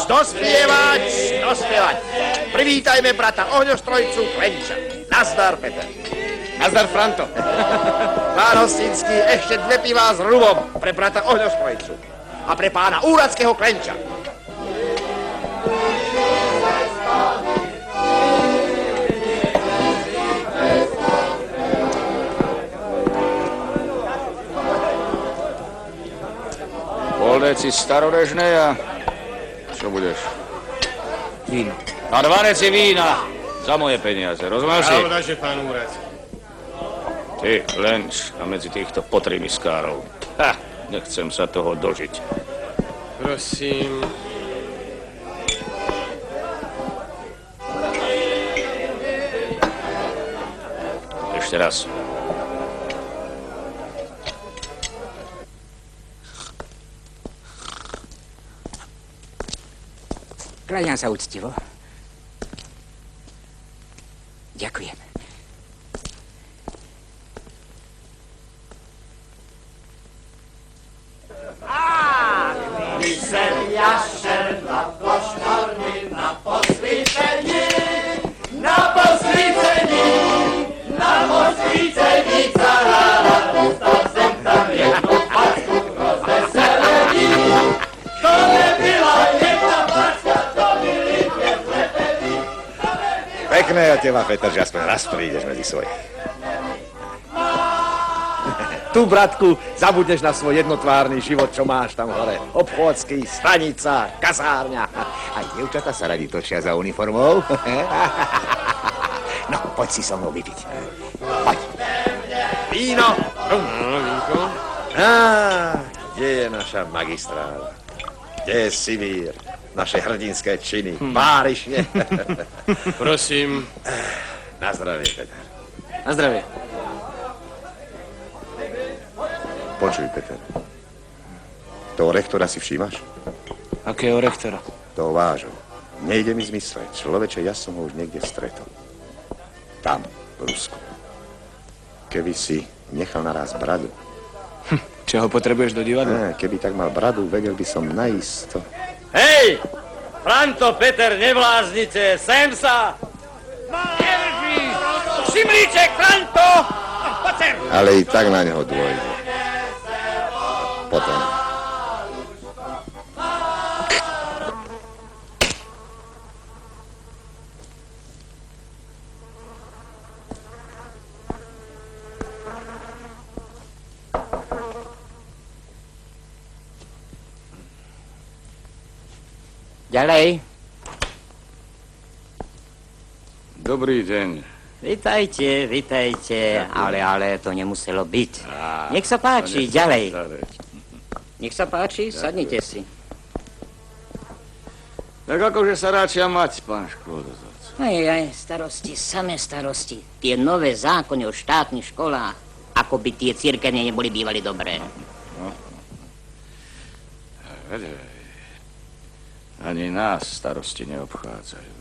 Dospievať, dospievať. Privítajme brata ohňostrojcu Klenča. Nazdar, Peter. Nazdar, Franto. Pán Hostinský, ešte 2 pivá s rubom pre brata ohňostrojcu. A pre pána Úradského Klenča. Pol deci starorežnej a... Čo budeš? Víno. A 2 deci vína za moje peniaze, rozumieš si? Pravda, že pán Úrad. Ty, Klenč, a medzi týchto potrimiskárov. Ha, nechcem sa toho dožiť. Prosím. Ešte raz. Kláňam sa úctivo. Ďakujem. Pekné od teba, Peter, že aspoň raz prídeš medzi svojich. Tu, bratku, zabudneš na svoj jednotvárny život, čo máš tam hore. Obchodský, stanica, kasárňa. Aj dievčata sa radi točia za uniformou. No, poď si so mnou vypiť. Poď. Víno. Kde je naša magistrála? Kde je Sibír? Naše hrdinské činy. Párišne. Prosím. Na zdravie, Peter. Na zdravie. Počuj, Peter. Toho rektora si všímaš? Akého rektora? Toho vážo. Nejde mi zmysleť. Človeče, ja som ho už niekde stretol. Tam, v Rusku. Keby si nechal naraz bradu. Čo ho potrebuješ do divadla? Keby tak mal bradu, vedel by som naisto. Hej! Franto, Peter, nevláznite, sem sa! Nevrží! Šimlíček, Franto! Poď sem! Ale i tak na neho dôjde. Potom. Ďalej. Dobrý deň. Vitajte, vitajte. Ale to nemuselo byť. Nech sa páči, ďalej. Nech sa páči, sadnite si. Tak akože sa ráčia mať, pán školodozorca. Aj, starosti, samé starosti. Tie nové zákony o štátnych školách, ako by tie cirkevne neboli bývali dobré. Ani nás starosti neobchádzajú.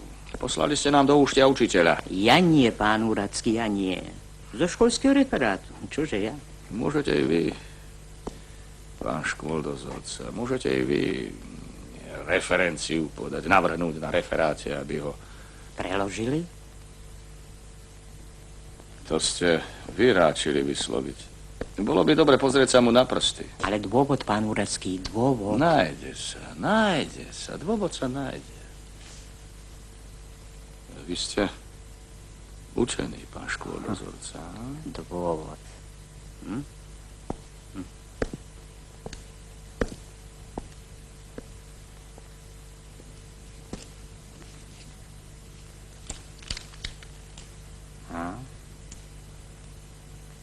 Poslali ste nám do úštia učiteľa. Ja nie, pán Úradský, ja nie. Zo školského referátu. Čože ja? Môžete i vy, pán školdozorca, môžete i vy referenciu podať, navrhnúť na referáte, aby ho... Preložili? To ste vyráčili vysloviť. Bolo by dobre pozrieť sa mu na prsty. Ale dôvod, pán Úradský, dôvod. Nájde sa, dôvod sa nájde. Vy ste učený, pán školdozorca. Dôvod.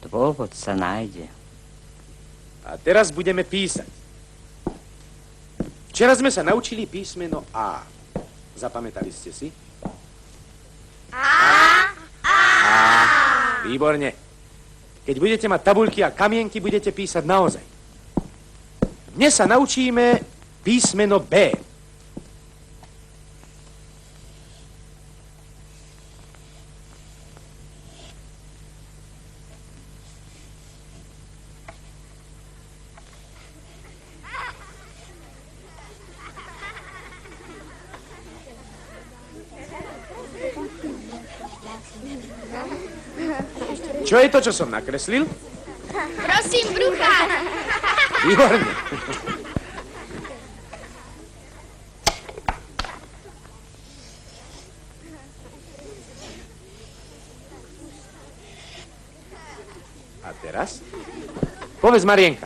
Dôvod sa nájde. A teraz budeme písať. Včera sme sa naučili písmeno A. Zapamätali ste si? A. Výborne. Keď budete mať tabuľky a kamienky, budete písať naozaj. Dnes sa naučíme písmeno B. Čo je to, čo som nakreslil? Prosím, brucha. Výborne. A teraz? Povedz, Marienka.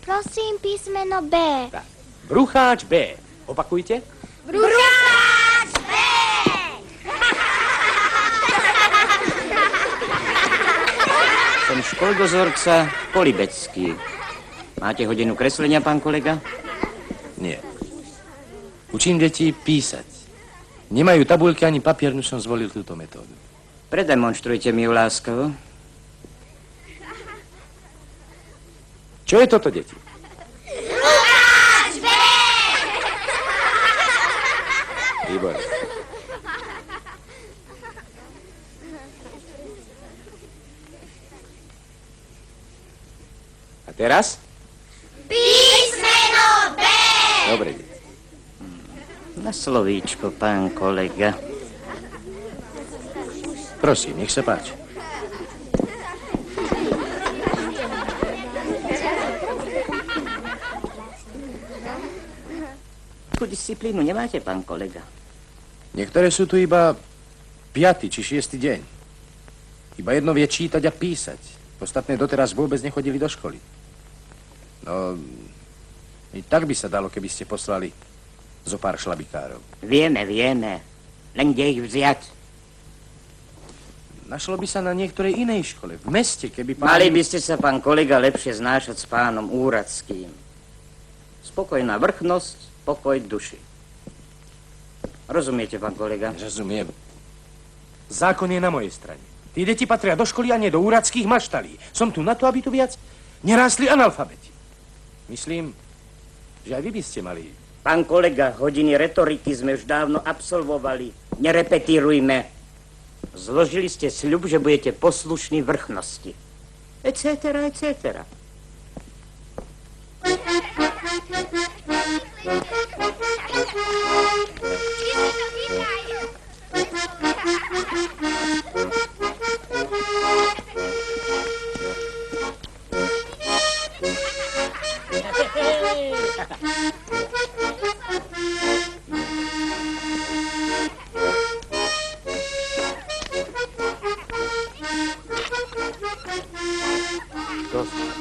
Prosím, písmeno B. Tak. Brucháč B. Opakujte. Brucháč B! Som školdozorca Polibecký. Máte hodinu kreslenia, pán kolega? Nie. Učím deti písať. Nemajú tabuľky ani papier, no som zvolil túto metódu. Predemonštrujte mi ju láskavo. Čo je toto, deti? Brucháč B! Výborne. A teraz? Písmeno B! Dobre, deti. Na slovíčko, pán kolega. Prosím, nech sa páči. Akú disciplínu nemáte, pán kolega? Niektoré sú tu iba 5. či 6. deň. Iba jedno vie čítať a písať. Ostatné doteraz vôbec nechodili do školy. No, i tak by sa dalo, keby ste poslali zo pár šlabikárov. Vieme. Len kde ich vziať? Našlo by sa na niektorej inej škole, v meste, keby pán... Mali by ste sa, pán kolega, lepšie znášať s pánom Úradským. Spokojná vrchnosť, pokoj duši. Rozumiete, pán kolega? Rozumiem. Zákon je na mojej strane. Tí deti patria do školy a nie do úradských maštalí. Som tu na to, aby tu viac nerástli analfabeti. Myslím, že aj vy by ste mali... Pán kolega, hodiny retoriky sme už dávno absolvovali. Nerepetírujme. Zložili ste sľub, že budete poslušní vrchnosti. Etc.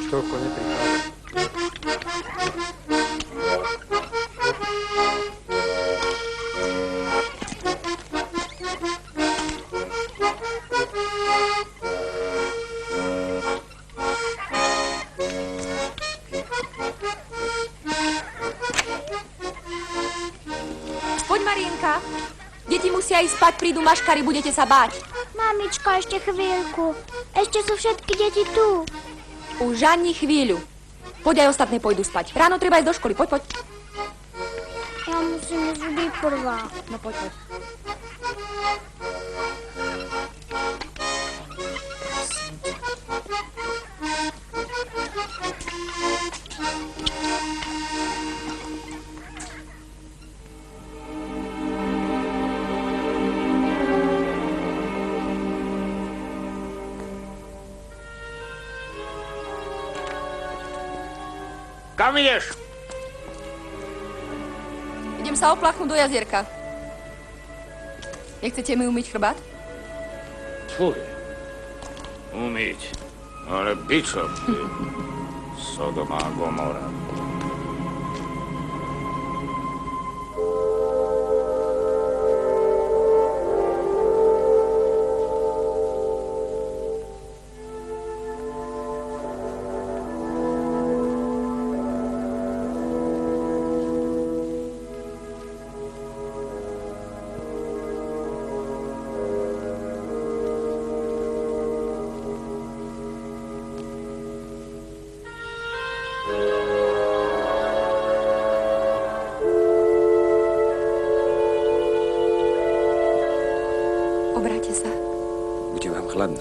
Toľko neprichádza. Poď, Marienka. Deti musia ísť spať, prídu maškari, budete sa báť. Mamička, ešte chvíľku. Ešte sú všetky deti tu. Už ani chvíľu. Poď, aj ostatné pôjdu spať. Ráno treba ísť do školy. Poď. Ja musím ísť vždy prvá. No poď. Kam ideš? Idem sa oplachnúť do jazierka. Nechcete mi umyť chrbát? Fuj. Umyť. Ale bičo, ty. Sodoma a Gomora. chladno.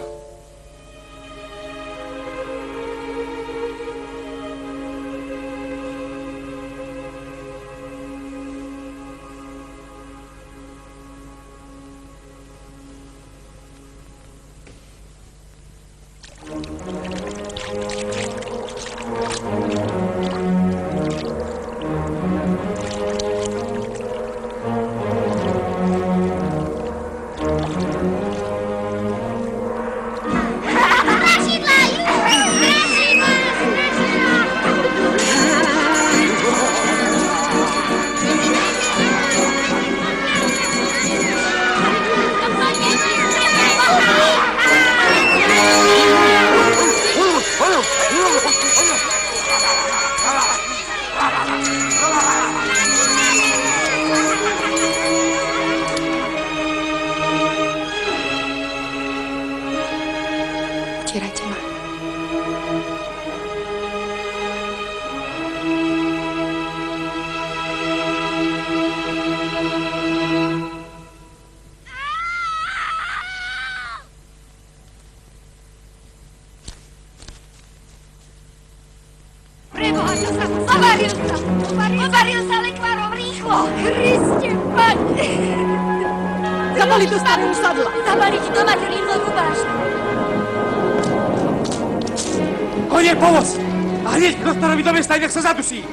Utierajte ma. Preboha, čo sa... Zavaril sa! Zavaril sa lekvárom, rýchlo! Kriste, Pane! Zabali do starého sadla! Zabaliť do materinho rubáš! Konie, pomoc! A hneď k doktorovi do mesta, nech sa zadusí!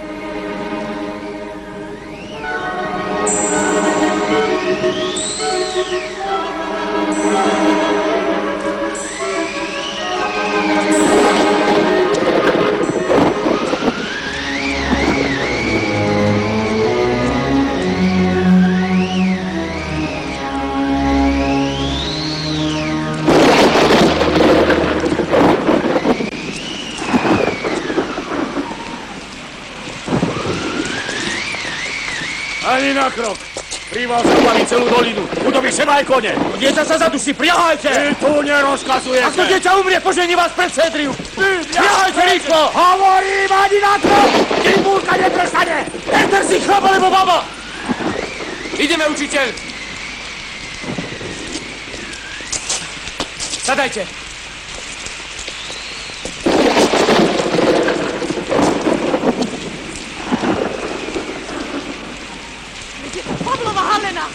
Ani na krok! Príval zapalí celú dolinu. Utoví seba aj kone. Dieťa sa zadusí, priahajte! Vy tu nerozkazujete. Ak to dieťa umrie, požení vás pred Cédriu! Priahajte rýchlo! Hovorím ani na krok! Kým búrka neprestane! Peter si chlap alebo baba! Ideme, učiteľ! Sadajte! Veď je to Pavlova Halena!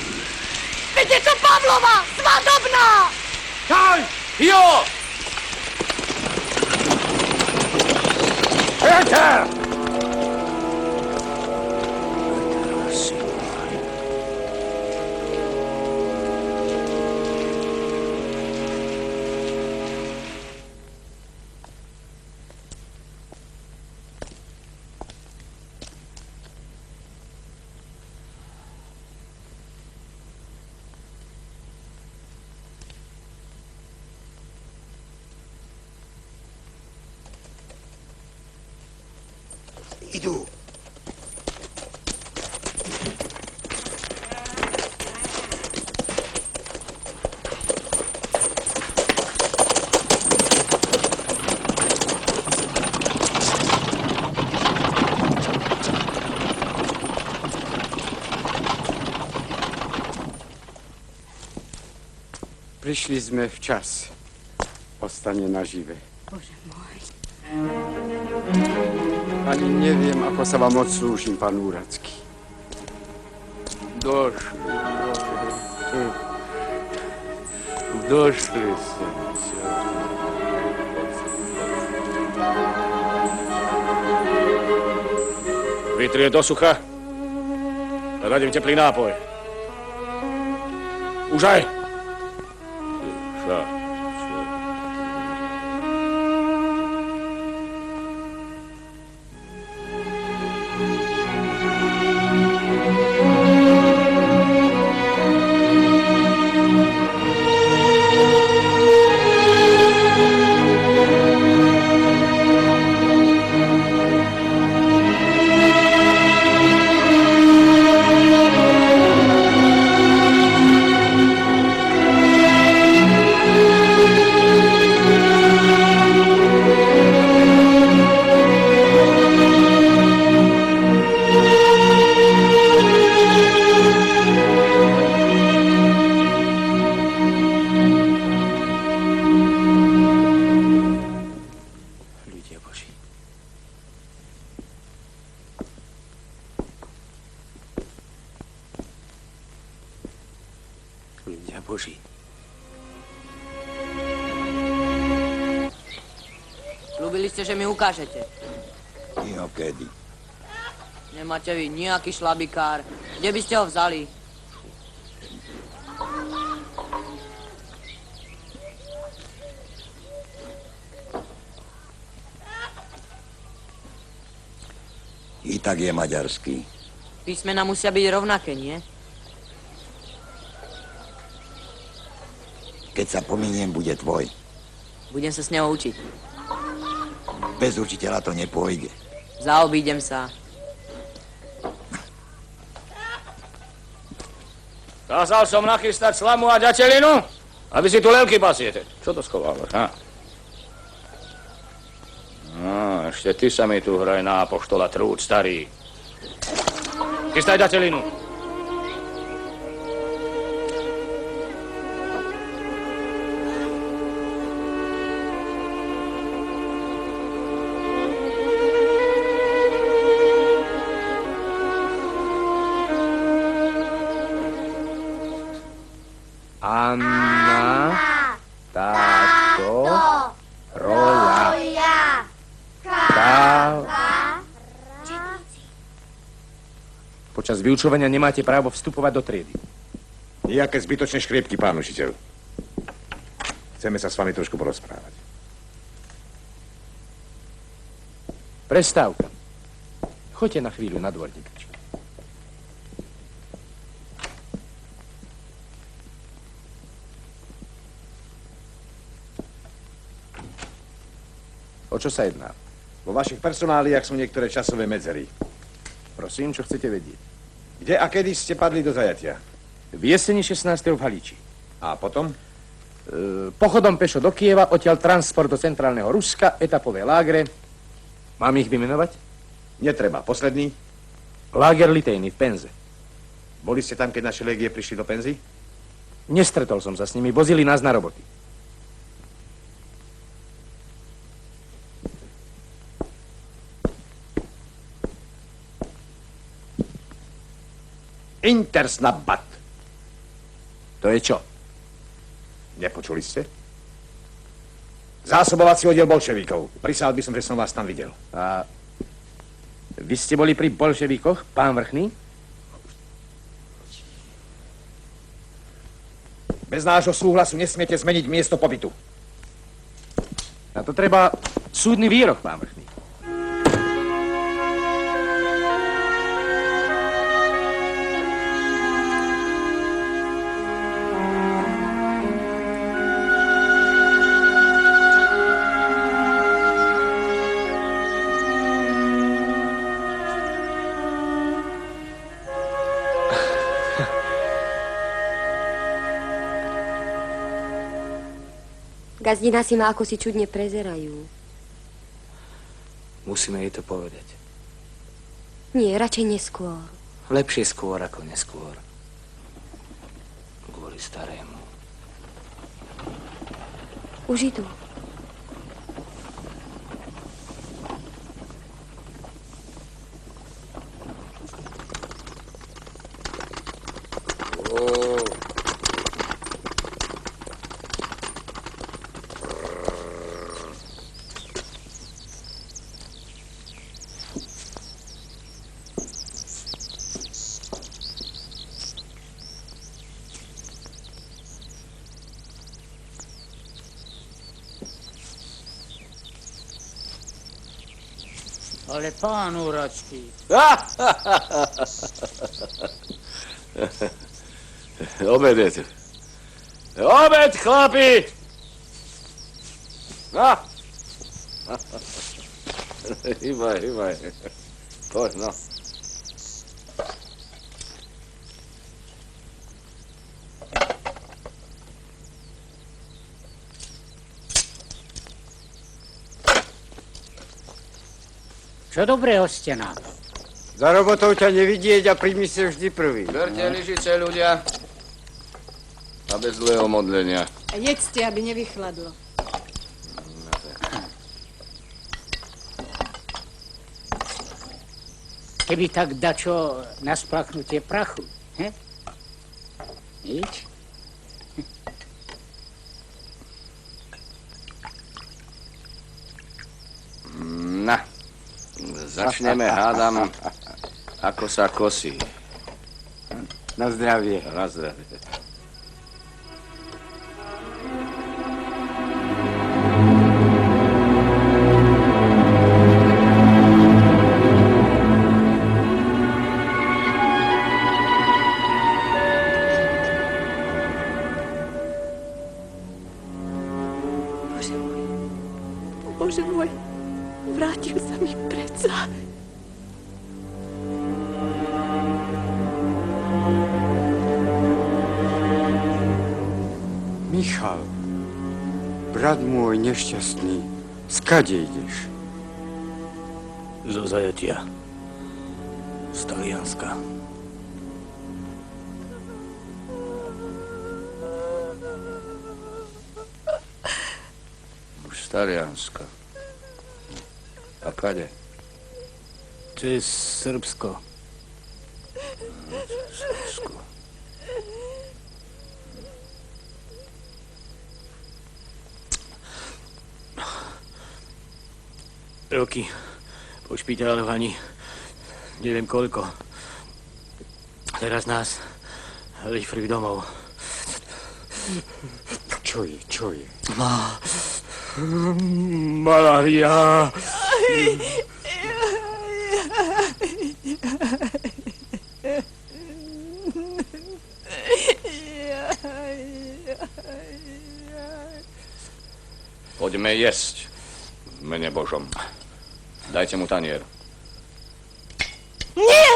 Veď je to Pavlova! Svadobná! Kaj! Jo! Peter! Idú. Prišli sme včas. Ostane nažive. Bože môj. Ani neviem, ako sa vám odslúžim, pán Úracký. Došli ste. Vytrie do sucha. A radím teplý nápoj. Už aj. Na Boží. Ľúbili ste, že mi ukážete. Inokedy. Nemáte vy nejaký šlabikár. Kde by ste ho vzali? I tak je maďarský. Písmena musia byť rovnaké, nie? Keď sa pominiem, bude tvoj. Budem sa s ňou učiť. Bez učiteľa to nepôjde. Zaobídem sa. Kázal som nachystať slamu a ďatelinu, aby si tu levky pasiete. Čo to schovávaš, ha? No, ešte ty sa mi tu hraj na apoštola trúd, starý. Chystaj ďatelinu. Anna, táto, rola, káva. Počas vyučovania nemáte právo vstupovať do triedy. Nijaké zbytočné škriepky, pán učiteľ. Chceme sa s vami trošku porozprávať. Prestávka. Choďte na chvíľu na dvor, detička. O čo sa jedná? Vo vašich personáliách sú niektoré časové medzery. Prosím, čo chcete vedieť? Kde a kedy ste padli do zajatia? V jeseni 16. v Haliči. A potom? Pochodom pešo do Kieva, odtiaľ transport do centrálneho Ruska, etapové lágre. Mám ich vymenovať? Netreba. Posledný? Láger Litejny v Penze. Boli ste tam, keď naše légie prišli do Penzy? Nestretol som sa s nimi, vozili nás na roboty. Intersnabbat. To je čo? Nepočuli ste? Zásobovací oddiel bolševíkov. Prisál by som, že som vás tam videl. A vy ste boli pri bolševíkoch, pán Vrchný? Bez nášho súhlasu nesmiete zmeniť miesto pobytu. Na to treba súdny výrok, pán Vrchný. Gazdina si ma ako si čudne prezerajú. Musíme jej to povedať. Nie, radšej neskôr. Lepšie skôr ako neskôr. Kvôli starému. Už idú. Ale pán Úračký. Obed je tu. Obed, chlapi! No. Hýbaj. Poď, no. Čo dobrého ste nám? Za robotou ťa nevidieť a príjmi si vždy prvý. Berte lyžice, ľudia. A bez zlého modlenia. A jedzte, aby nevychladlo. Keby tak dačo na splachnutie prachu, he? Nič? Začneme, hádam, ako sa kosí. Na zdravie. Na zdravie. Bože môj, vrátil sa mi predsa. Michal, brat môj nešťastný, skade ideš? Zo zajatia. Z Talianska. Už z Talianska. A kade? Cez Srbsko. Srbsko. Roky po špitálovaní. Neviem koľko. Teraz nás vyfrk domov. Čo je, čo je? Malária. Poďme jesť. V mene Božom. Dajte mu tanier. Nie!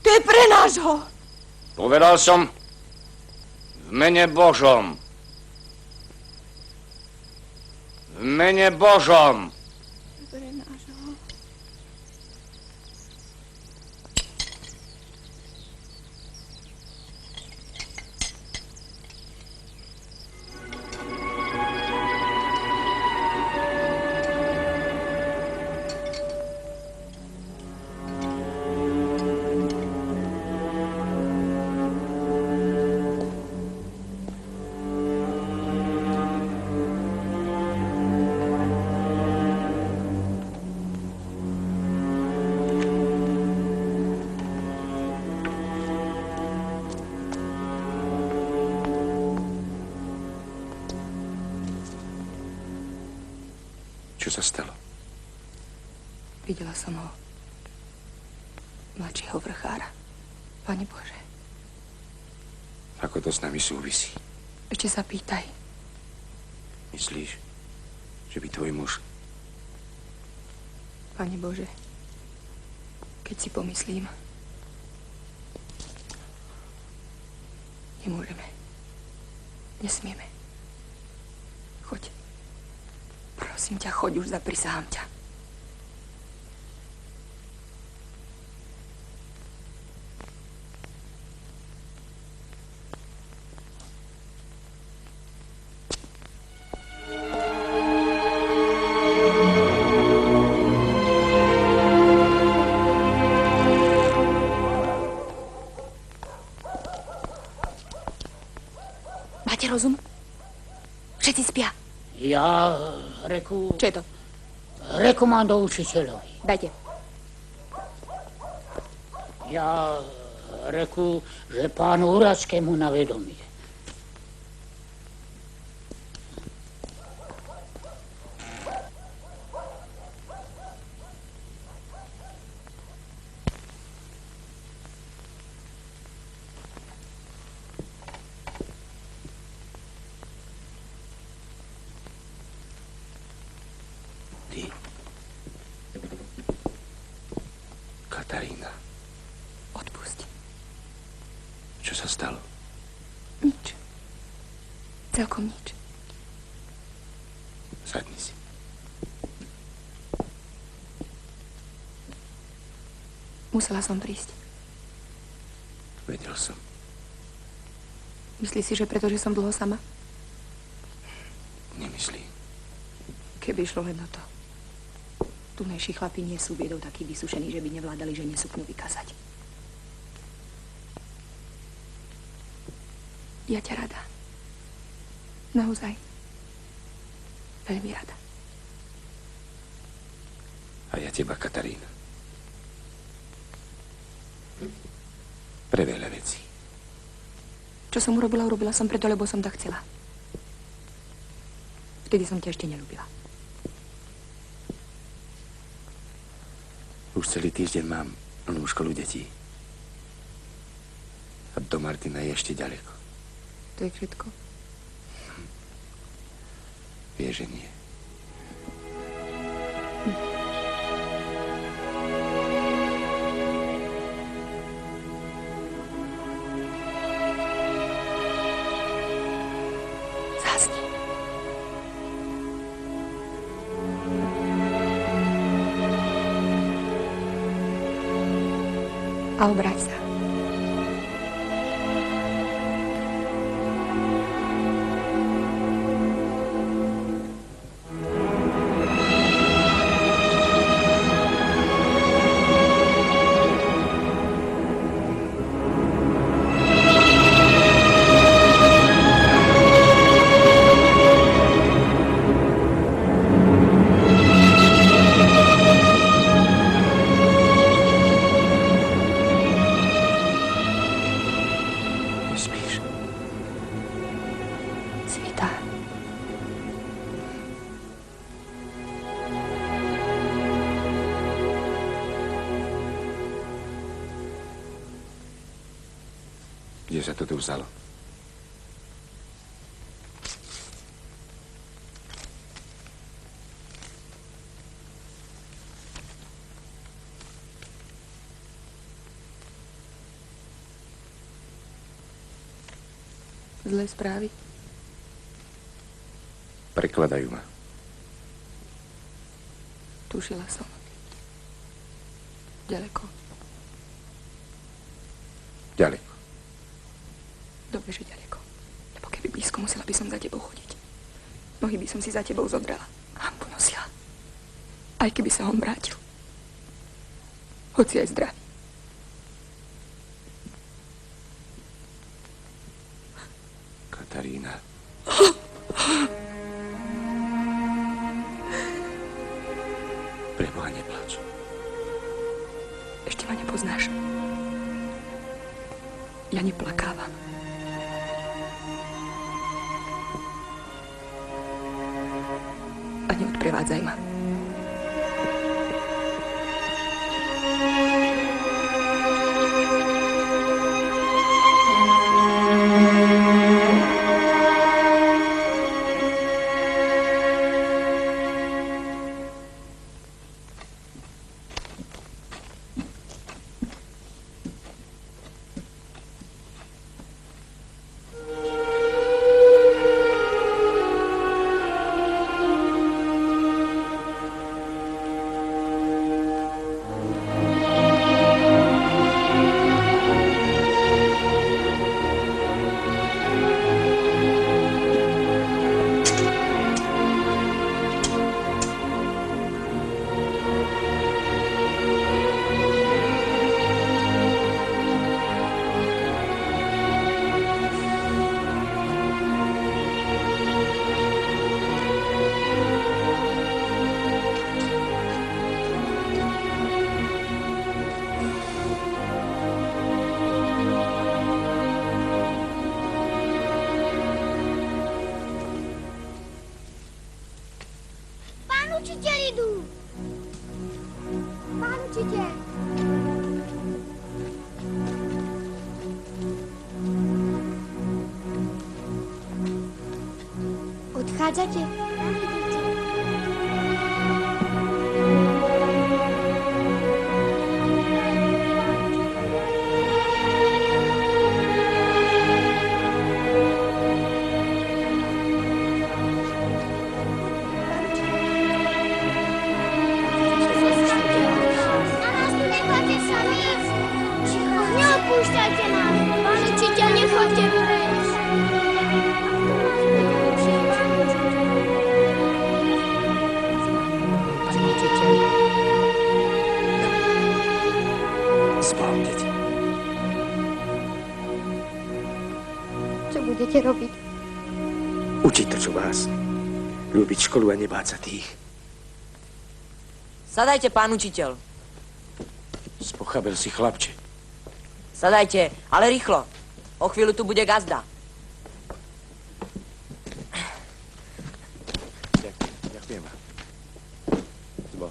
To je pre nášho. Povedal som v mene Božom. V mene Božom. Pre nášho. Čo sa stalo? Videla som ho. Mladšieho vrchára. Pane Bože. Ako to s nami súvisí? Ešte sa pýtaj. Myslíš, že by tvoj muž... Pane Bože, keď si pomyslím, nemôžeme. Nesmieme. Choď. Prosím ťa, choď už, zaprisahám ťa. Máte rozum? Všetci spia. Ja reku... Čo je to? Reku mám do učiteľovi. Dajte. Ja reku, že pánu Uračkému na vedomie. Katarína. Odpusť. Čo sa stalo? Nič. Celkom nič. Sadni si. Musela som prísť. Vedel som. Myslíš si, že pretože som dlho sama? Nemyslím. Keby išlo len o to. Tunejší chlapi nie sú biedou takí vysušení, že by nevládali žene sukňu vykazať. Ja ťa rada. Naozaj. Veľmi rada. A ja teba, Katarína. Pre veľa vecí. Čo som urobila som preto, lebo som to chcela. Vtedy som ťa ešte nelúbila. Už celý týždeň mám plnú školu detí. A do Martina je ešte ďaleko. To je všetko? Vie, že nie. Zásni. A obráť sa. Kde sa to tu vzalo? Zlé správy? Prekladajú ma. Tušila som. Ďaleko. Ďaleko. Dobre, že ďaleko. Lebo keby blízko, musela by som za tebou chodiť. Nohy by som si za tebou zodrala. Hanbu nosila. Aj keby sa on vrátil. Hoci aj zdravý. Katarína. Preboha, nepláč. Ešte ma nepoznáš. Ja neplakávam. A neodprevádzaj ma. Odchádzate? Neopúšťajte nás! Pán učiteľ, nechoďte preč! Spám, deti. Čo budete robiť? Učiť to, čo vás. Ľúbiť školu a nebáť sa tých, Sadajte, pán učiteľ. Spochabel si, chlapče. Sadajte, ale rýchlo. O chvíľu tu bude gazda. Ďakujem vám. Zbo.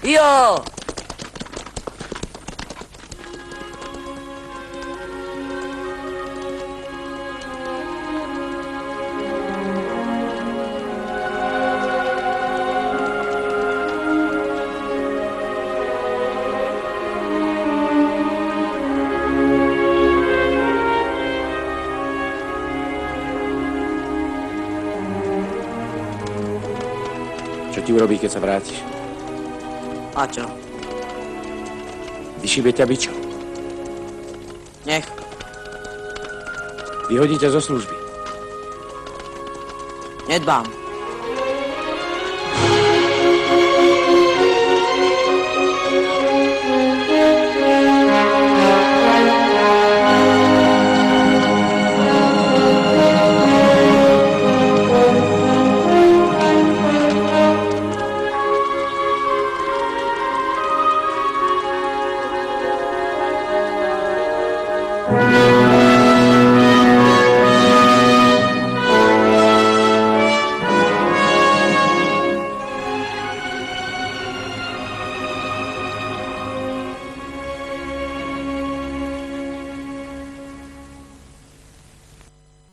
Jo! Čo ti urobí, keď sa vrátiš? A čo? Vyšibe ťa bičom. Nech. Vyhodí ťa zo služby. Nedbám.